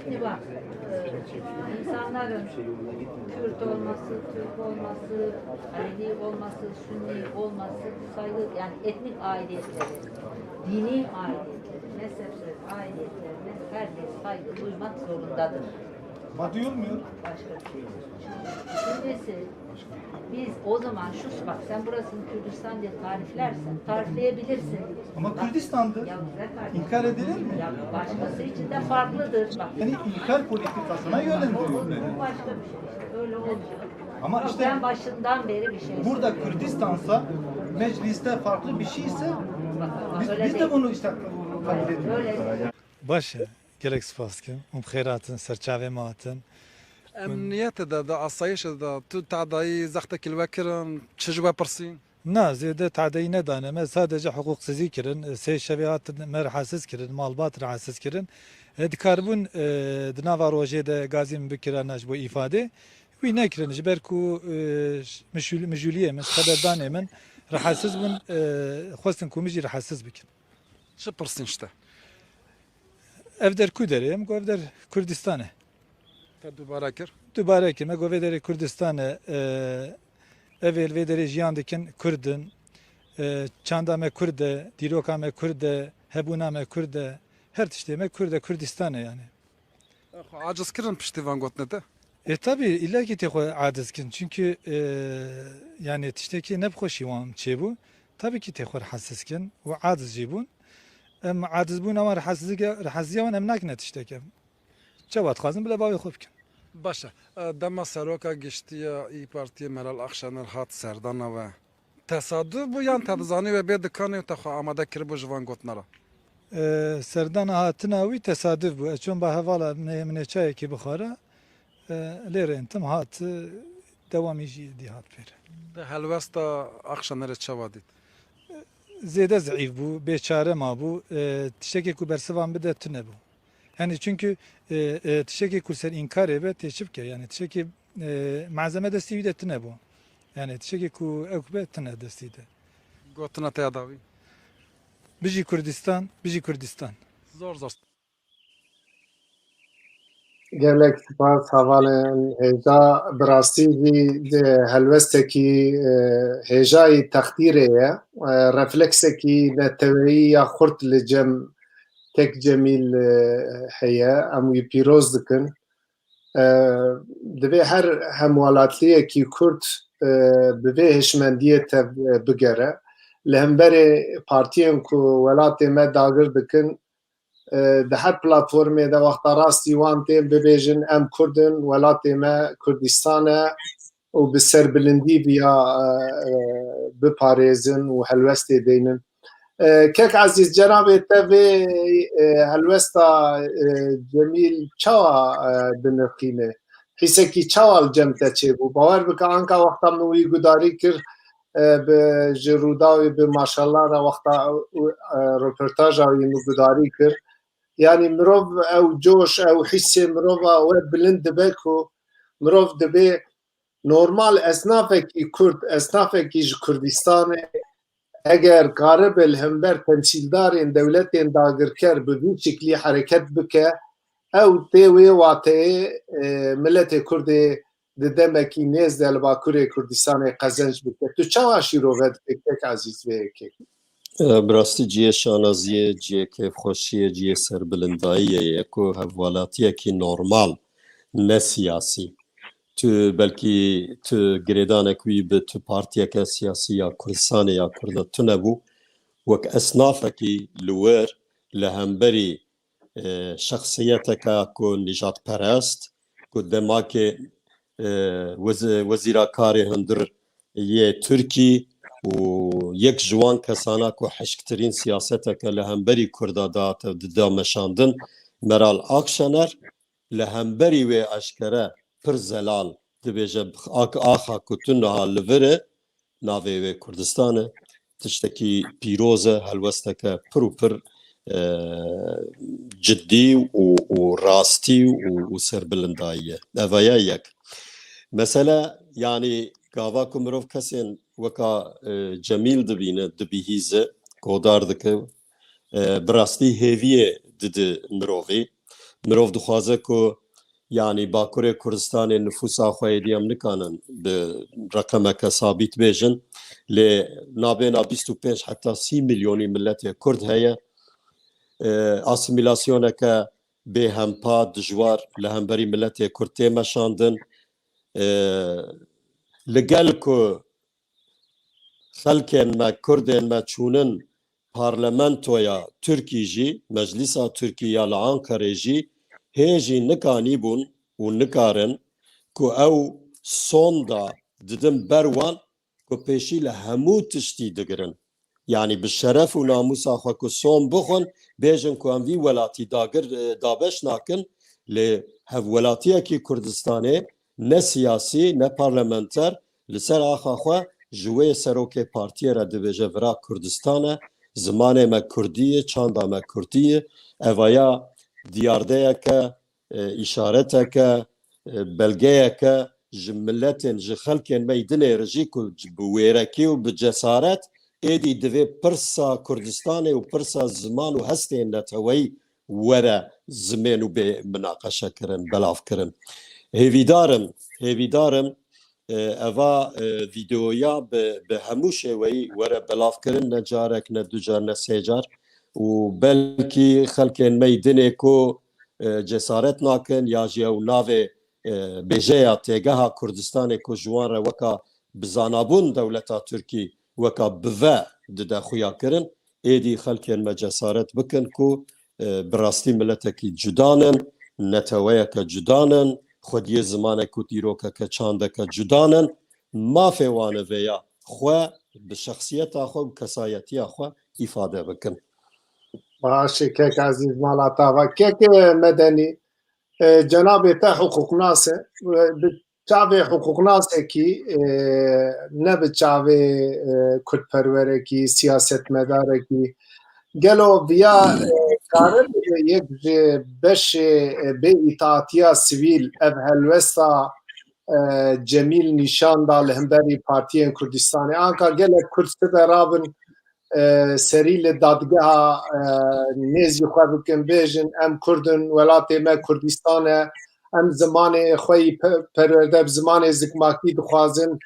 Şimdi bak, insanların Kürt olması, Türk olması, Alevi olması, Sünni olması, saygı yani etnik aidiyetleri, dini aidiyetleri, mezhepsel aidiyetlerine herkes saygı duymak zorundadır. Maddi olmuyor. Başka bir şey. İkincisi, biz o zaman bak sen burasını Kürdistan diye tariflersen, tarifleyebilirsin. Ama Kürdistan'dır. Ya güzel kardeşim. İnkar edilir mi? Ya başkası için de farklıdır. Bak. Yani inkar politikasına yönlendiriyor beni. Bu başka bir şey işte. Öyle olmuyor. Ama Bak, işte ben başından beri bir şey burada söylüyorum. Kürdistan'sa mecliste farklı bir şeyse Bak, öyle biz de değil. bunu işte kabul ediyoruz. Öyle. باشه gelek spas kim خیراتن سرچاوی ماتن امنیت دا آسایش دا تو تعدایی زخت کلوکرن چجوا پرسین نه زیده تعدی ندانه ما sadece hukuk sizi kirin sey şeviat merhasiz kirin malbat rahatsız kirin dikarbun dnava roje de gazim bikiranaş bu ifade ve ne kirin jiber ku mejüliye min haberdan min rahatsız bun xwestin ku mijî rahatsız bikin چه پرسین شته ev der ku derim ev der Kürdistan'e تا دوباره کر دوباره که ما گوی در کردستان اول وی در جیان دکن کردن چاندا me Kürde, دیروکا me Kürde, hebuna me Kürde, her tişte me Kürde, Kürdistan'e yani. عاجز کرن پشتیوان گوت نده Tabi illa ki te adizkin çünkü yani tişteki ne bxoşi vam çebu tabii ki te hassiskin ve adiz jibun em adiz bun ama rahatsızlığa em nakne tişteki cevap kazın bile bavi xubkin. باشه دما سروکا گشتی ای پارتی مرال اخشانر هات سردانا و تصادف بو یان تبزانی و بید کانی تا خو آماده کر بو جوان گوت نرا سردان هاتنا وی tesadüf bu. Çون ba hevala mne çay ki bukhara lere entim hat devam ici di hat per. ده هلوستا اخشانر چوادید Zede zayıf bu, beçare ma bu. Tişeki ku bersevan bide tüne bu. Yani çünkü tişeki ku ser inkar ebe teşvik yani tişeki malzeme desteği de tüne bu. Yani tişeki ku ekbe tüne desteği de. گوت نتا داوی Biji Kürdistan, biji Kürdistan. زور زور gelek spas havalên hêja bi rastî jî di helwestekî hêjayê textîrê ye refleksekî neteweyî ya xurt li cem tek Cemîl heye em wî pîroz dikin divê her hemwelatliyekî Kurd bi vê hêşmendiyê tev bigere li hemberê partiyên ku welatê me dagir dikin di her platformê de wexta rastî wan tên bibêjin em Kurdin welatê me Kurdistan e û bi serbilindî viya biparêzin û helwestê deynin kek ezîz cenabê te vê helwesta Cemîl çawa binirxîne hîsekî çawa li cem te çêbû bawer bike anka wexta min wî gudarî kir bi ji Rûdawê bi maşallah re wexta röportaja wî min gudarî kir yani mirov ew coş ew hîsê mirova we bilind dibe ku mirov dibe normal esnafekî Kurd esnafekî ji Kurdistanê eger karibe li hember temsîldarên dewletên dagirker bi vî şeklî hereket bike ew tê wê wateyê milletê Kurdê di demekî nêz de li Bakurê Kurdistanê qezenc bike tu çawa şîrove dike kek ezîz vê yekê براستی جیه شانازیه جیه کیفخوشیه جیه سربلنداییه یکو هفوالاتیه نورمال نه سیاسی تو بلکی تو گریدانه کوی به تو پارتیه که سیاسی یا کردستان یا کرده تو نبو وک اصنافه کی لور لهمبری شخصیته که کو نجات پرست کو دماغ وزیراکاری هندر یه ترکی و یک جوان کسانا کو حشکترین سیاسته که لهمبری کرده دا مشاندن مرال آکشنر لهمبری و اشکره پر زلال دبیجه آخا کتنها لوره ناوی و کردستانه تشتکی پیروزه هلوسته که پر جدی و راستی و سربلنداییه اویا یک مثلا yani gava ku mirov kesên weka Cemîl dibîne dibîhîze godar dike bi rastî hêviyê didi mirovê mirov dixwaze ku yani Bakurê Kurdistanê nüfusa xwe diyem nikanin bi reqemeke sabît bêjin lê nabêna 25 heta 30 milyonî milletê Kurd heye asimilasyoneke bêhempa dijwar li hemberî milletê Kurd tê meşandin li gel ku xelkên me Kurdên me çûnin parlamentoya Tirkî jî Meclîsa Tirkî ya li Ankarê jî hê jî nikanîbûn û nikarin ku ew sonda didin ber wan ku pêşî li hemû tiştî digirin. Yani bi şeref û namusa xwe ku son bixwin bêjin ku em vî welatî dabeş nakin lê hevwelatiyekî Kurdistanê ne siyasî ne parlamenter li ser axa xwe ji wê serokê partiyê re dibêje vira Kurdistan e, zimanê me Kurdî ye, çanda me Kurdî ye, evaya diyardeyeke, îşareteke, belgeyeke ji milletên ji xelkên me dinê re jî ku bi wêrekî û bi cesaret êdî divê pirsa Kurdistanê û pirsa ziman û hestên neteweyî were zimên û bê minaqeşe kirin, belav kirin. Hêvîdarim eva vîdeoya bi hemû şêweyî were belav kirin ne carek ne du car ne sê car û belkî xelkên me dinê ku cesaret nakin ya jî ew navê bêjeya têgeha Kurdistanê ku ji wan re weka bizanabûn dewleta Tirkî weka bive dide xuya kirin êdî xelkên me cesaret bikin ku bi rastî milletekî cudanin, neteweyeke cudanin, xwediyê zimanek û dîrokeke çandeke cudanin, mafê wan e vêya xwe bi şexsiyeta xwe û kesayetiya xwe îfade bikin. Başı kek aziz malata ve kek medeni cenab-ı te hukuknas e bi çavê hukuknasekî ne bi çavê Kurdperwerekî siyasetmedarekî gelo viya karin yek ji beşê bê îtaatiya sivîl ev helwesta Cemîl nîşan da li hemberî Partiyên Kurdistanê anka gelek Kurd sibe rabin serî li dadgeha nêzî xwe bikin bêjin em Kurdin welatê me Kurdistan e em zimanê xwe yî perwerde bi zimanê zikmakî dixwazin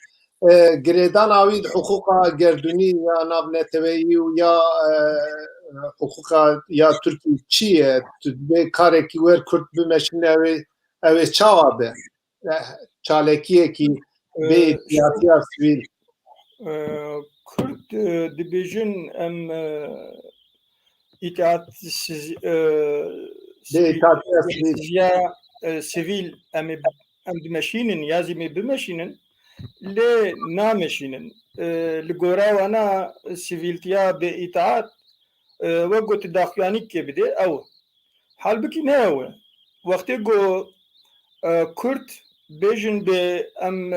girêdana wî di hiqûqa gerdûnî ya navneteweyî û ya hiqûqa ya Tirkî çi ye bê karekî wer Kurd bimeşin ew ê çawa be çalekiyekî bê îtiyatiya sivîl Kurd dibêjin em îtaatiya sivîl em dimeşînin ya zî mê bimeşînin lê nameşînin li gora wana sivîltiya bê îtaat wek gotu daxuyanîkê bide ew halbikî ne ew e wextê got Kurd bêjin bê em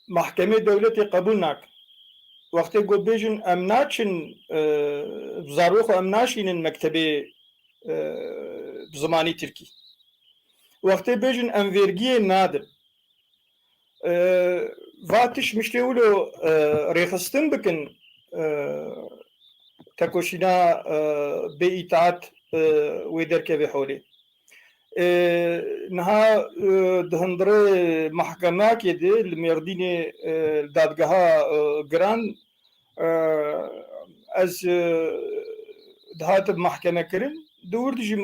محکمه دولتی قبول نکن وقتی گو بیجن ام ناچن زاروخ ام ناشینن مکتبه زمانی ترکی وقتی بیجن ام vergiye nadir vatiş müştevulu rexistin bikin tekoşina be itaat ve derkeve holi نها دهندره محکمه که ده لمردین دادگاه گران از دهات محکمه کرن دور دیجی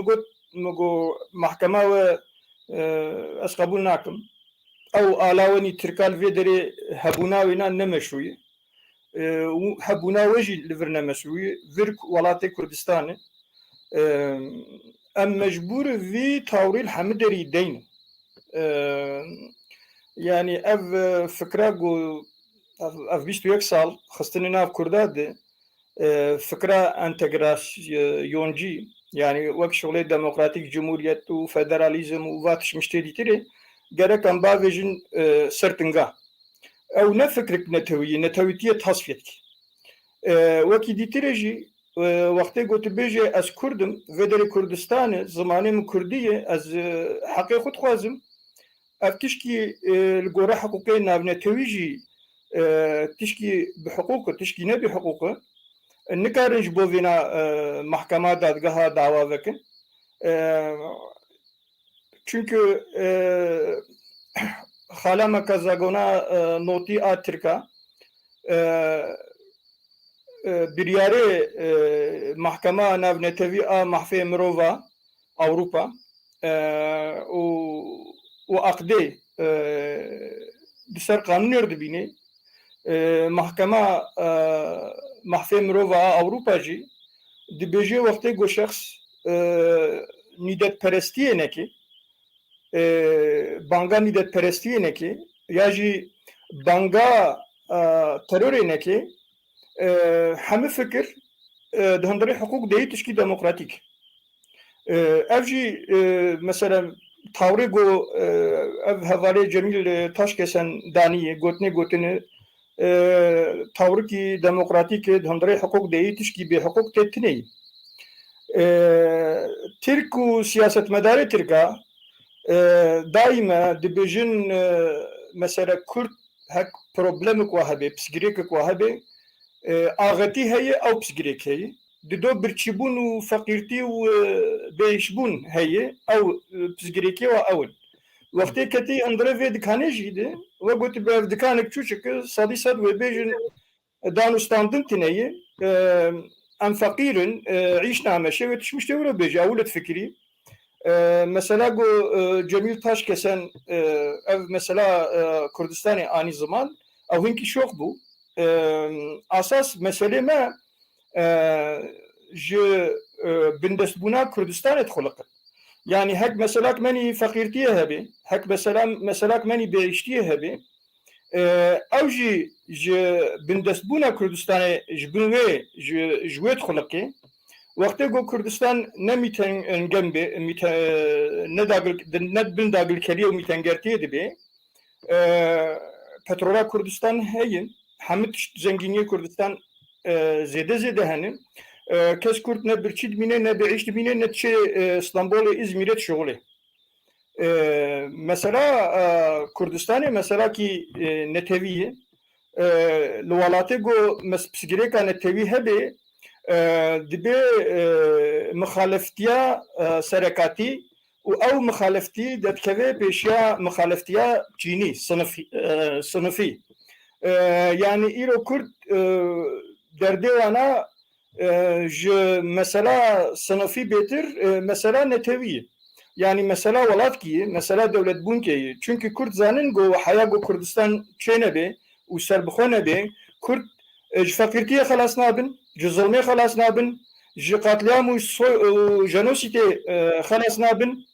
مگو محکمه و از قبول نکم او آلاوانی ترکال وی داره هبونا وینا نمشروی هبونا وجی لور نمشروی ورک ولات کردستانه ام مجبور وی تاوریل همه داری دین yani ev fikra gu ev 21 sal xistini nav Kurda de fikra entegrasyonci yani wek şoğle demokratik cumhuriyet û federalizm û vatış müşteritiri gerek em bavêjin sertinga ew ne fikrik netewîtiye tasfiyet wekî dîtire jî وقتی گوت بیجه از کردم و در کردستان زمانه من کردیه از حقی خود خوازم افتشکی الگوره حقوقی نابنتویجی تشکی بحقوق تشکی نه بحقوق نکارنج بو وینا محکمه دادگاه دعوا وکن çünkü خالما کازاگونا نوتی آترکا biryare mahkeme navnetevi a mahfe mirova Avrupa û aqdê di ser qanûnê dibîne mahkema Mahfê Mirova Avrupa jî dibêje wextê ku şexs nîdetperestiyê neke banga nîdetperestiyê neke ya jî banga terorê neke hemû fikir di hundirê hukuk deyî tişkî demokratîk ev jî mesela tawrê ku ev hevalê Cemîl Taşkesen danîye gotine tawrikî demokratîkê di hundirê hukuk deyî tişkî bê hukuk tê tineyî Tirk û siyasetmedarê Tirka daîme dibêjin mesela Kurd hek problemek wa hebe piştgirêkek wa hebe axetî heye ew piştgirêk heye di do birçîbûn û feqîrtî û bêhişbûn heye ew piştgirêkê wa ew in wextê ketî hundirê vê dikanê jî de we gotu bi ev dikanek çûçik sedî sed wê bêjin danûstandin tineyê em feqîrin îş nameşe wê tişmiştê wilo bêje ew fikirî mesela gu Cemîl Taşkesen ev mesela Kurdistanê anî ziman ew hinkî şox bû asas meselê me ji bindestbûna Kurdistanê dixuliqin yani hek meselak menî feqîrtiyê hebe hek meselak menî bêhiştiyê hebe ew jî ji bindestbûna Kurdistanê ji bin wê ji wê dixuliqê wextê ku Kurdistan nemîten engem bê ne bin dagilkeriyê û mîtengertiyê dibe petrola Kurdistan heye hemû tişt zengîniyê Kurdistan zêde henin kes Kurd ne birçî dibîne ne bêhîş dibîne ne çê İstanbolê İzmîrê dişuxulê mesela Kurdistanê mesela kî netewî li welatê ku piştgirêka netewî hebe dibe mixaleftiya serekatî û ew mixaleftî dedikeve pêşiya mixaleftiya çînî sinifî yani îro Kurd derdê wana ji mesela sinifî bêtir mesela netewî yani mesela welatî mesela dewletbûnkê çünkü Kurd zanin ku heya ku Kurdistan çê nebe û serbixwe nebe Kurd ji feqîrtiyê xelas nabin ji zilmê xelas nabin ji qatliam û jenosîdê xelas nabin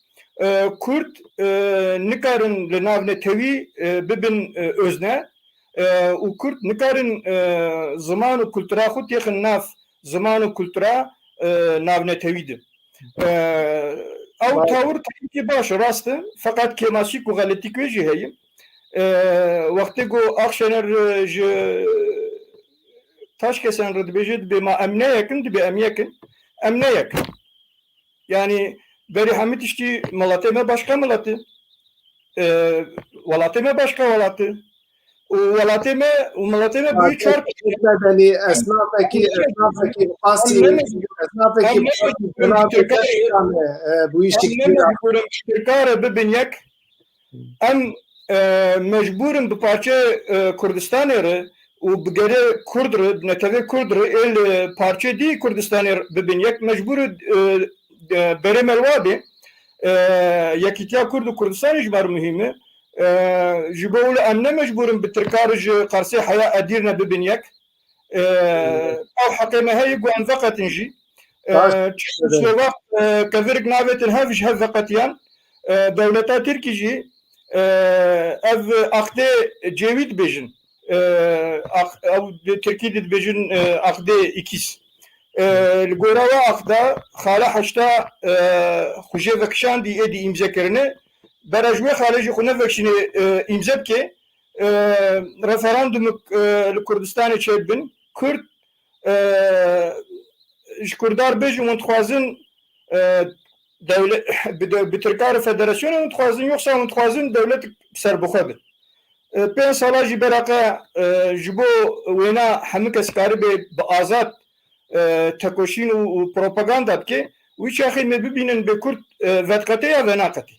Kurd nikarin li nav netewî bibin özne û Kurd nikarin ziman û kultura xwe têxin nav ziman û kultura navnetewî de ew tawir tayyîkê baş rast e feqet kêmasîk û xeletîk wê jî heye wextê ku Axşener ji Taşkesen re dibêje dibe ma em neyekin dibe em yekin em neyekin yani berî hemû tiştî miletê me başka miletê welatê me başka welatê û welatê me û miletê me bûyî çar medeni esnafekî asî esnafekî bu iş Tirkare bibin yek em mecburin bi parçe Kurdistanê re û bi gerê Kurd re netewê Kurd re êl parçe dî Kurdistanê bibin yek mecbûr berê melwa be yekîtiya Kurd û Kurdistanê ji ber muhîm e ji bo wilo em ne mecbûrin bi Tirkar ji Qersê heya Edirne bibin yek ew heqê me heye ku em veqetin jî Slovak kevirik navetin hev ji hev veqetiyan dewleta Tirkî jî ev aqdê cêwî dibêjin ew Tirkî dibêjin aqdê îkîz li gora we aqda xala heşta xujê vekişandî êdî îmzekirine bera ji wê xalê jî xwe nevekişîne îmze bike referandumik li Kurdistanê çêbin Kurd ji Kurdar bêjin hûn dixwazin bi Tirkarê Federasyonê hûn dixwazin yoksa hûn dixwazin dewletek serbixwe bin 5 sala jî beraqe ji bo wêna hemû kes karibê bi azad tekoşîn û propaganda bike wî çaxê me bibînin bê Kurd vedqetê ya venaqetê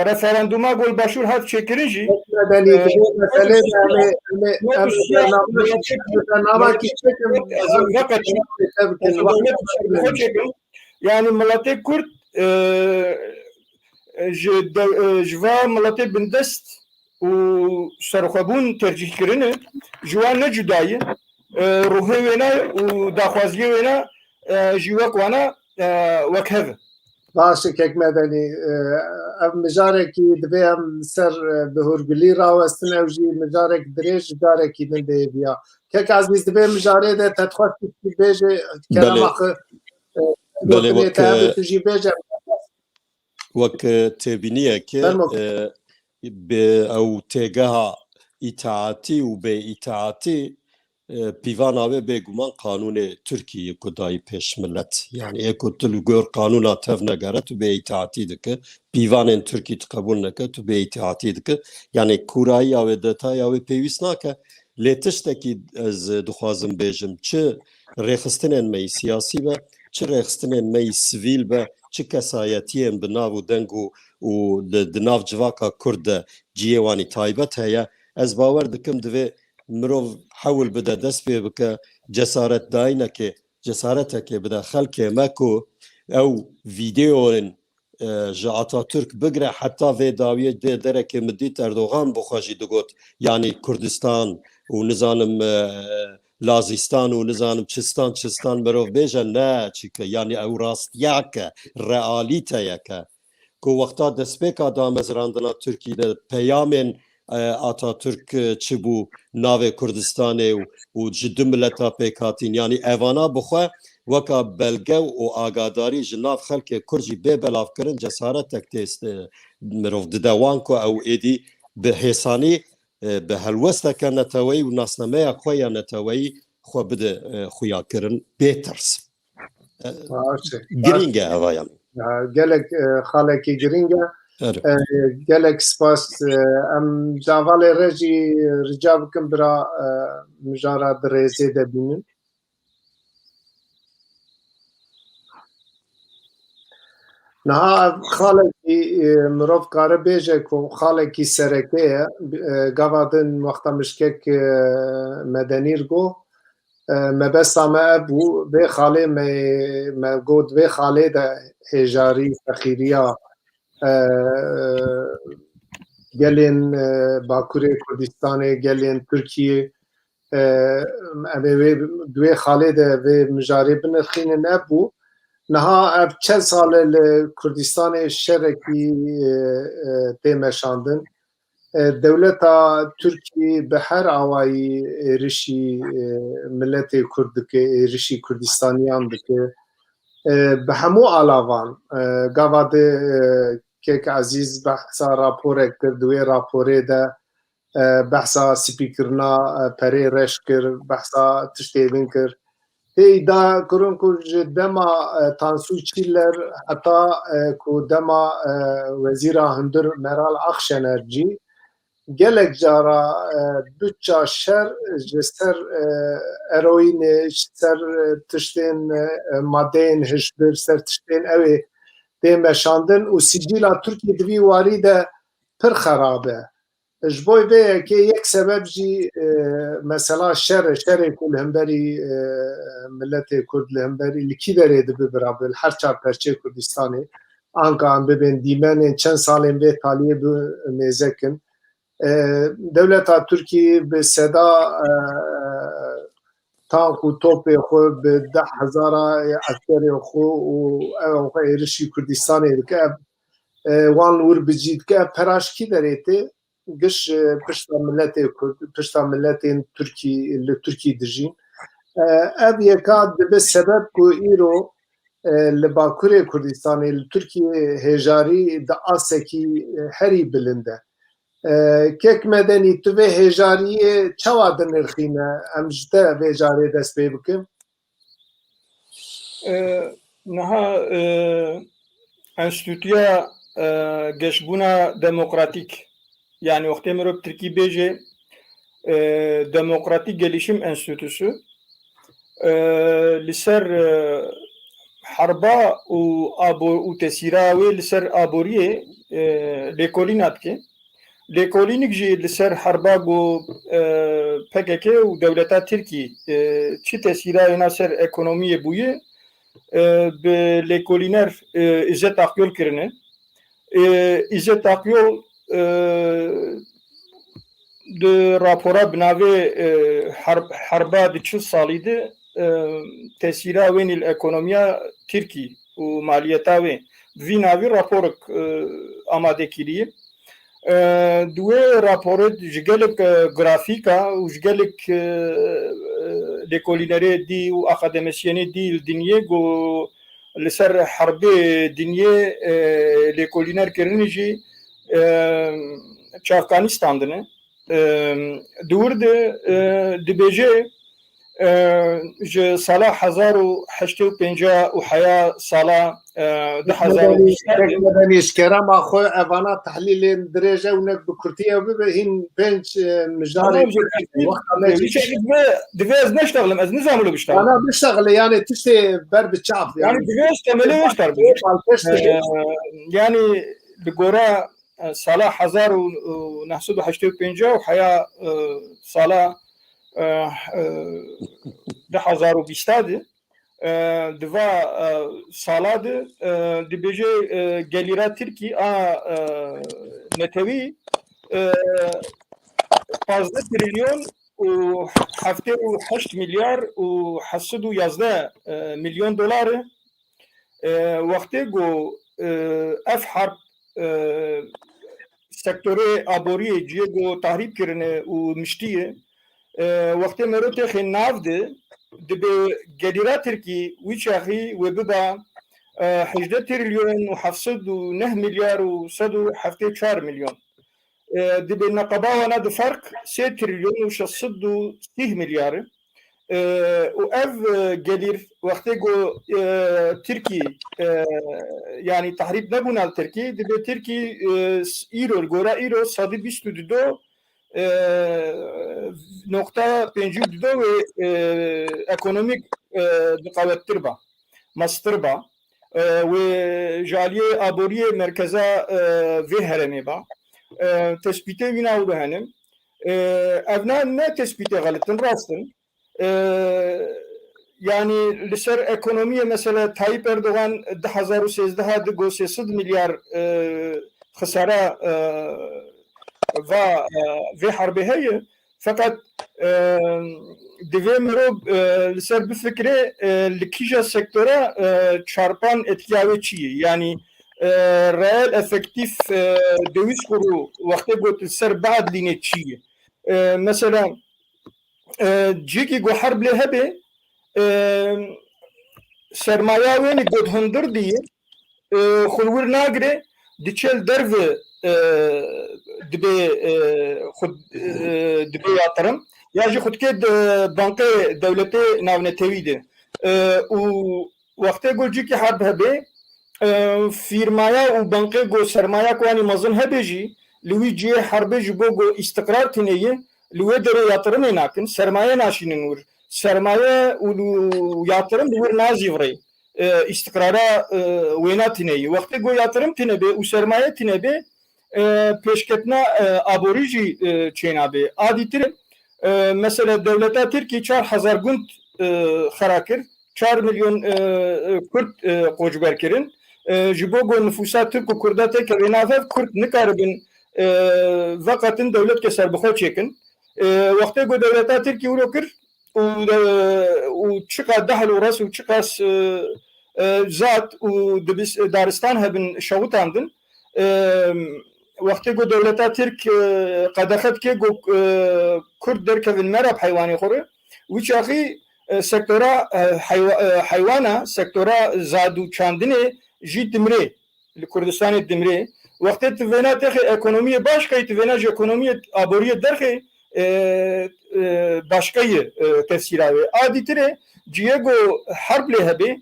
referanduma Golbaşûr hat çêkirin jî yani miletê Kurd جوا ملتê bindest û serxwebûn tercîhkirine ji wan ne cudayî ruhê wêne û daxwaziyê wêne ji wek wana wek hev e. باشه کک مدنی ev mijarekî divê em ser bi hûrgilî rawestin ew jî mijarek dirêj carekî din dêviya kek ezîz divê mijarê de te dixwest bêje kelama Belê wek tu jî bêje wek têbîniyeke bi ew têgeha îtaatî û bêîtaatî pîvana ve bêguman kanûnê Tirkiyeyê ku dayî pêş millet. Yani ê ku tu li gor kanûna tev negere tu bêîtaatî dike. Pîvanên Tirkî tu qebûl neke tu bêîtaatî dike. Yani kurayiya wê detaya wê pêwîst nake. Lê tiştekî ez dixwazim bêjim çi rêxistinên me siyasî be, çi rêxistinên me sivîl be, çi kesayetiyên bi nav û deng û di nav civaka Kurd de ciyê wanî taybet heye. Ez bawer dikim divê mirov hewil bide dest pê bike cesaretekê bide xelkê me ku ew vîdeoyên ji Atatürk bigire heta vê dawiyê dê derekê min dît Erdogan bixwe jî digot yanî Kurdistan û nizanim Lazîstan û nizanim çistan mirov bêje ne çîke yanî ew rastiyake realîteyeke ku wexta destpêka damezrandina Tirkiyê de peyamên Atatürk çi bû navê Kurdistanê û ji du mileta pêk hatin yanî evana bixwe weka belge û agadarî ji nav xelkê Kurd jî bê belavkirin cesaretek tê mirov dide wan ku ew êdî bi hêsanî bi helwesteke neteweyî û nasnameya xwe ya neteweyî xwe bide xuyakirin bê tirs. Giring e heva yani. gelek xalekî giring e gelek spas em cavalê re jî rica bikim bira mijara di rêzê de bînin niha ev xalekî mirov kare bêje ku xalekî serekê ye gava din wexta mişkek medenîr got mebesta me bû vê xalê me got vê xalê de hêjarî fexîriya gelên Bakurê Kurdistanê gelên Tirkiyê em ê wê xalê de vê mijarê binirxînin nebû niha ev çend sal e li Kurdistanê şerekî tê meşandin dewleta Tirkiyê bi her awayî êrişî milletê Kurd dike êrişî Kurdistaniyan dike bi hemû alavan gava de kek ezîz behsa raporek kir di wê raporê de behsa spîkirina perê reş kir behsa tiştê din kir tê îdia kirin ku ji dema Tansû Çîler heta ku dema wezîra hundir Meral Akşener cî gelek cara bütça şer ji ser eroînê ji ser tiştên madeyên hişbir ser tiştên ew ê tê meşandin û sicîla Tirkiyê di vî warî de pir xerab e ji bo vê yekê yek sebeb jî mesela şerê ku li hemberî milletê Kurd li hemberî li kîverê dibe biraber her çar perçê Kurdistanê anka em bibên dîmenên çend salên vê taliyê bi mêzekin dewleta Tirkiyê bi seda tank û topê xwe bi 10,000 askerê xwe û ew xwe êrişî Kurdistanê dike wan wir bicî dike ev peraşkî derê tê giş pişta milletê Kurd pişta milletên Tirkî li Tirkî dijîn ev yeka dibe sebeb ku îro li Bakurê Kurdistanê li Tirkiyê hêjarî di asekî herî bilind e kek medenî tu vê hêjariyê çawa dinirxîne em ji te vê jarê dest pê bikin niha enstitûya geşbûna demokratîk yani wextê mirov Tirkî bêje Demokratîk Gelişim Enstitûsu li ser herba û tesîra wê li ser aboriyê lêkolîna dike lêkolînik jî li ser herba got PKK û dewleta Tirkî çi tesîra hêna ser ekonomiyê bûye bi lêkolîner İzzet Akyol kirine. İzzet Akyol di rapora binavê herba di çil salî de tesîra wê nîl ekonomiya Tirkî û maliyeta wê vî navî raporek amade kiriye. Di wê raporê ji gelek grafîka û ji gelek lêkolînerê dî û akademisyenê dî li dinyê got li ser herbê dinyê lêkolîner kirinî jî çavkanî standine. Di wir de dibêje ji sala 1950 û heya sala 2020 işkera xwe evana tehlîlên dirêj ew nek bi Kurtiye bibe hîn 5 mijarê divê ez neştexlim ez nizanî biştexlim ana biştexile yani tiştê ber bi çav yani divê ez temelê weşter yani bi gora sala 1950 û heya sala 2020 de diva sala de dibêje gelîra Tirkî a netewî 15 trilyon û 78 milyar û 811 milyon dolar wextê got ev harb sektorê aboriyê ciyê got tahrîb kirine û miştiye wextê merotê xê nav de dibe gelîra Tirkî wî çaxî wê biba 18 trilyon û 709 milyar û 174 milyon dibe neqeba wana di fark 3 trilyon û 630 milyar û ev gelîr wextê got Tirkî yani tahrîb nebûna li Tirkî dibe Tirkî îro li gora îro 122 nokta 52 ve ekonomik diqavettir ba mastir ba ve jaliye aboriye merkeza ve hereme ba tespite vina u behenim evna ne tespite galitin rastın yani liser ekonomiye mesela Tayyip Erdoğan 2013 de go 300 milyar khasara ve harbi heye fakat divê mirov li ser bifikre li kîja sektora çarpan etkiya çi ye yani reel efektif döviz kuru wextê got li ser beedlînê çi ye mesela cîkî got herb lê hebe sermaya wê got hundir diye xulwir nagire diçe derve dibe yatırım ya ji xudkê bankê devletê navnetewî de û wextê got cîkî herb hebe fîrmaya û bankê got sermaya ku wanî mezin hebe jî li wî ciyê herbê ji bo got îstiqrar tîneyê li wê derê yatırımê nakin sermaye naşînin wir sermaye û yatırım li wir nazîvre istikrara wêna tîneyê wextê got yatırım tînebe û sermaye tînebe peşketna aborî jî çênabe adîtir mesela devleta Tirkî 4000 gund xera kir 4 milyon Kurd koçber kirin ji bo got nüfusa Türk û Kurda teke wênavev Kurd nikaribin veqetin devlet ke serbixwe çêkin wextê got devleta Tirkî wilo kir û çiqa dehl û res û çiqa zat û daristan hebin şewutan din wextê got devleta Tirk qedexet kê got Kurd derkevin merab heywanê xwe re wî çaxî sektora heywana sektora zad û çandinê jî dimrê li Kurdistanê dimrê wextê tu vêna texê ekonomiyê başkayê tu vêna ji ekonomiyê aboriyê derxê başkayê tefsîra wê adîtirê ciyê got herb lê hebe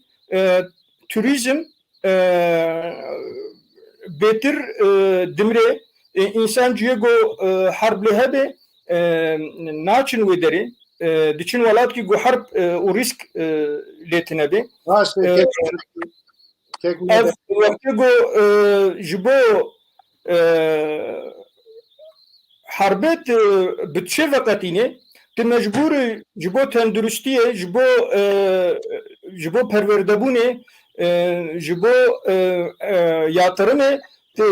turizm bêtir dimrê însan ciyê got herb lê hebe naçin wê derê diçin welat ki got herb û rîsk lê tînebe ev wextê got ji bo herbê bi çê veqetînê tu mecbur ji bo tenduristiyê ji bo perwerdebûnê ji bo yatirimê tu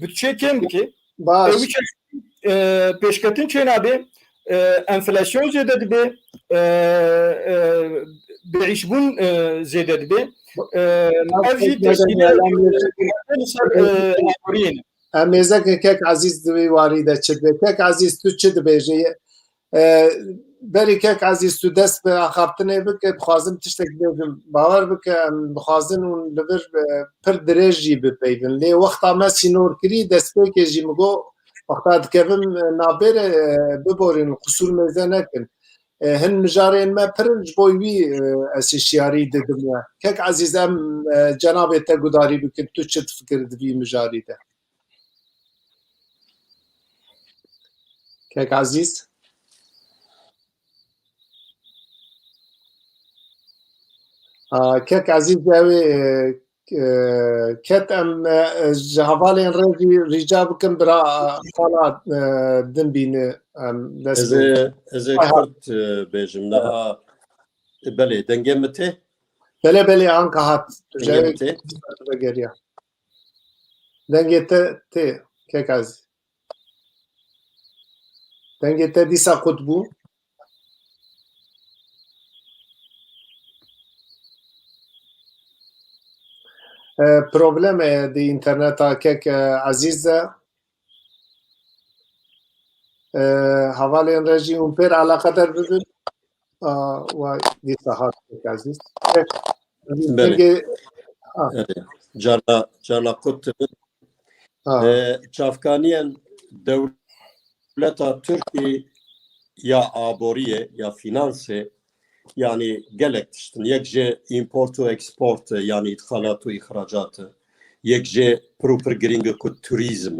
bütçe kêm dike باش pêşketin çê nabe enflasyon zêde dibe bêîşbûn zêde dibe ev jî tesîle aboriyên امێزەکە کەک عزیز دوی واری دەچێت بێت کەک عزیز تو چ دەبێژێ بەری کەک عزیز تو دەست بە ئاخافتنێ بکە بخوازم تشتێک بێژم باوەڕ بکە ئەم بخوازن و لەبەر پر درێژی بپەیون لێ وەختا مە سینۆرکری دەستپێکێژی مگۆ وەختا دکەبم نابێرە ببۆرین قسوور مێزە نەکن هەن مژارێن مە پرن ji بۆی وî ئەسی شیاری ددم کەک عزیز ئەم جەنابێت تە گوداری بکن تو چت fikir dibî mijarî de کەک عزیز کەک عزیز ئەوێ کەت ئەم ji hevalên rêjî rîca bikim bira xala din bîne em dest Ez ê Kurt bêjim niha belê dengê min tê belê belê anka hat dengê min tê geriya dengê te tê kek azîz dengê te dîsa qut bû problemê di interneta kek ezîz e hevalên rejî û pêr eleqedar bibin vay dîsa hat kek ezîz dengê Cana Kurt çavkaniyên dewleta Tirkiye ya aboriyê ya finansê yani gelek tiştin yek ji import û export yani ithalat û ihracat yek ji proper giring ku turizm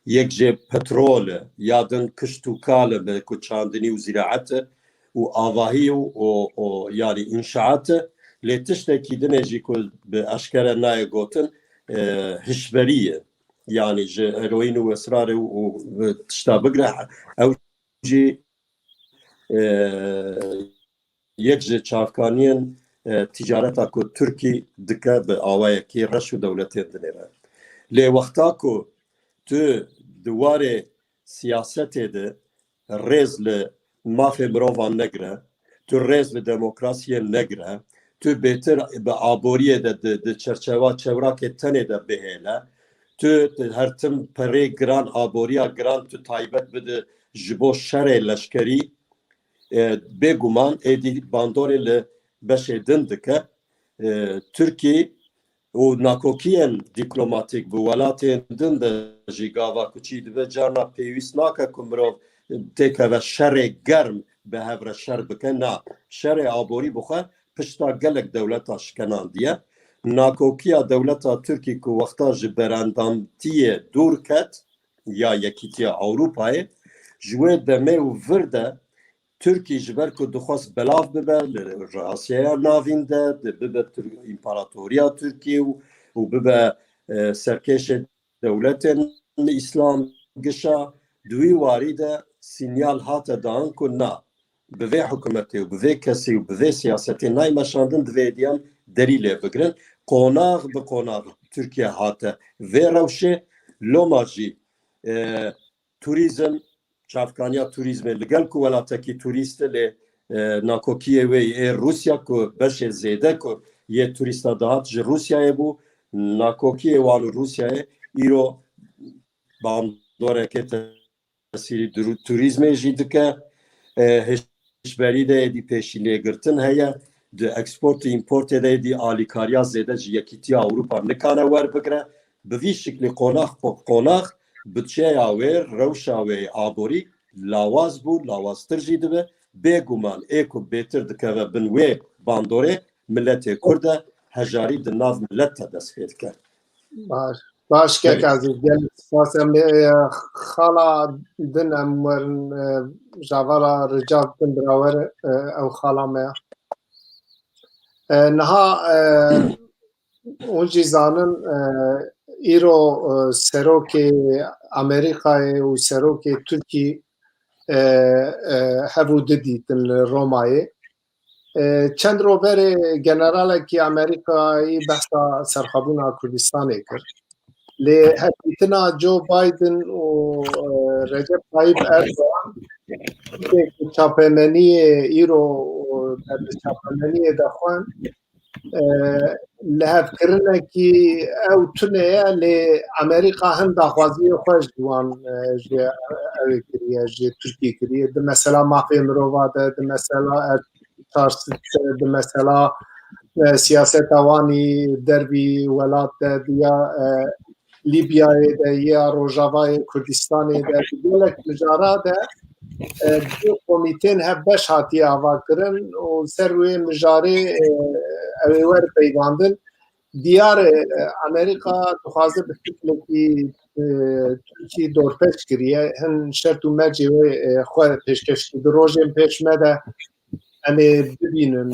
yek ji petrol ya din kişt û kal be ku çandinî û ziraat û avahî û yani inşaat lê tiştekî dinê jî ku bi eşkere nayê gotin hişberiye yani ji heroîn û esrarê û tişta bigre ew jî yek ji çavkaniyên ticareta ku Tirkî dike bi awayekî reş û dewletên dinêre lê wexta ku tu di warê siyasetê de rêz li mafê mirovan negire tu rêz li demokrasiyê negire tu bêtir bi aboriyê de di çerçeva çewrakê tenê de bihêle tu her tim perê giran aboriya giran tu taybet bide ji bo şerê leşkerî bêguman êdî bandorê li beşê din dike Tirkiye û nakokiyên dîplomatîk bi welatên din de jî gava kuçî dibe carna pêwîst nake ku mirov têkeve şerê germ bi hevre şer bike na şerê aborî bixwe pişta gelek dewleta şikenandiye nakokiya dewleta Tirkî ku wexta ji berendamtiyê dûr ket ya Yekîtiya Ewropayê ji wê demê û vir de Tirkî ji ber ku dixwast belav bibe li Asyaya navîn de bibe împaratoriya Tirkî û bibe serkêşê dewletên İslam gişa di wî warî de sinyal hate dan ku na bi vê hikûmetê û bi vê kesî û bi vê siyasetê nayê meşandin divê êdiyan derî lê bigirin qonax bi qonax Tirkiye hate vê rewşê loma jî turizm çavkaniya turizmê li gel ku welatekî turîst lê nakokiyê wê ê Rusya ku beşê zêde ku yê turîsta dihat ji Rusyayê bû nakokiyê wan û Rusyayê îro bandoreke tesîrî turizmê jî dike hişberî de êdî pêşî lêgirtin heye di eksport û importê de êdî alîkariya zêde ji Yekîtiya Ewropa nikane werbigire bi vî şiklî qonax bütçeya wê rewşa wê aborî lawaz bû lawaztir jî dibe bêguman ê ku bêtir dikeve bin wê bandorê milletê Kurd e hejarî di nav millet te dest pê dike baş kek azîz gel spas em xala din em werin javala rica bikin birawer ew xala me niha hûn jî zanin îro serokê Amerîkayê û serokê Tirkî هەبوو ددیتن ڕۆمایê çend roberê generalekî Amerîkayî behsa serxwebûna Kurdistanê kir lê hevdîtina Joe Biden û Recep Tayyip Erdogan çapemeniyê îro çapemeniyê de xwend li hevkirinekî ew tune ye lê Amerîka hin daxwaziyê xwe ji wan ji ew kiriye ji Tirkiyê kiriye di mesela mafê mirova de di mesela di mesela siyaseta wanî dervî welat de ya Libyayê de ya Rojavayê Kurdistanê de gelek mijara de komîtên hev beş hatiye avakirin û ser wê mijarê ew ê werpeyvandin diyar Amerîka dixwaze bi fikrekî Tirkî dorpêç kiriye hin şert û mercê wê xwe pêşkeş di rojên pêş me de em ê bibînin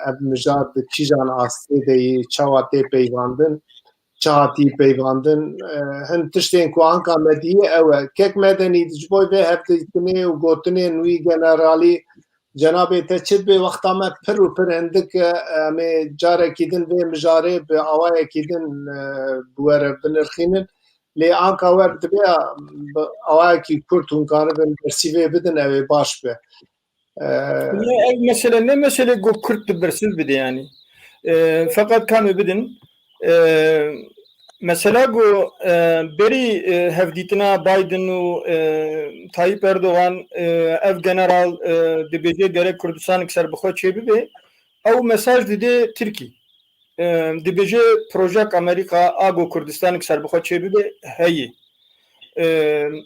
ev mijar di kîjan astê de yî çawa tê peyvandin çahatî peyvandin hin tiştên ku anka me dîye ew e kek medenî ji bo vê hevdîtinê û gotinên wî generalî cenabê te çi bê wexta me pir û pir hindik em ê carekî din vê mijarê bi awayekî din bi were binirxînin lê anka wer dibe awayekî Kurd hûn karibin bersîvê bidin ew ê baş be ev mesele ne mesele got Kürt bersiv bide yani fakat kamê bidin mesela go berî hevdîtina Biden û Tayyip Erdogan ev general dibêje gerek Kurdistanek serbixwe çêbibe ew mesaj dide Tirkî dibêje projek Amerîka a got Kurdistanek serbixwe çêbibe heye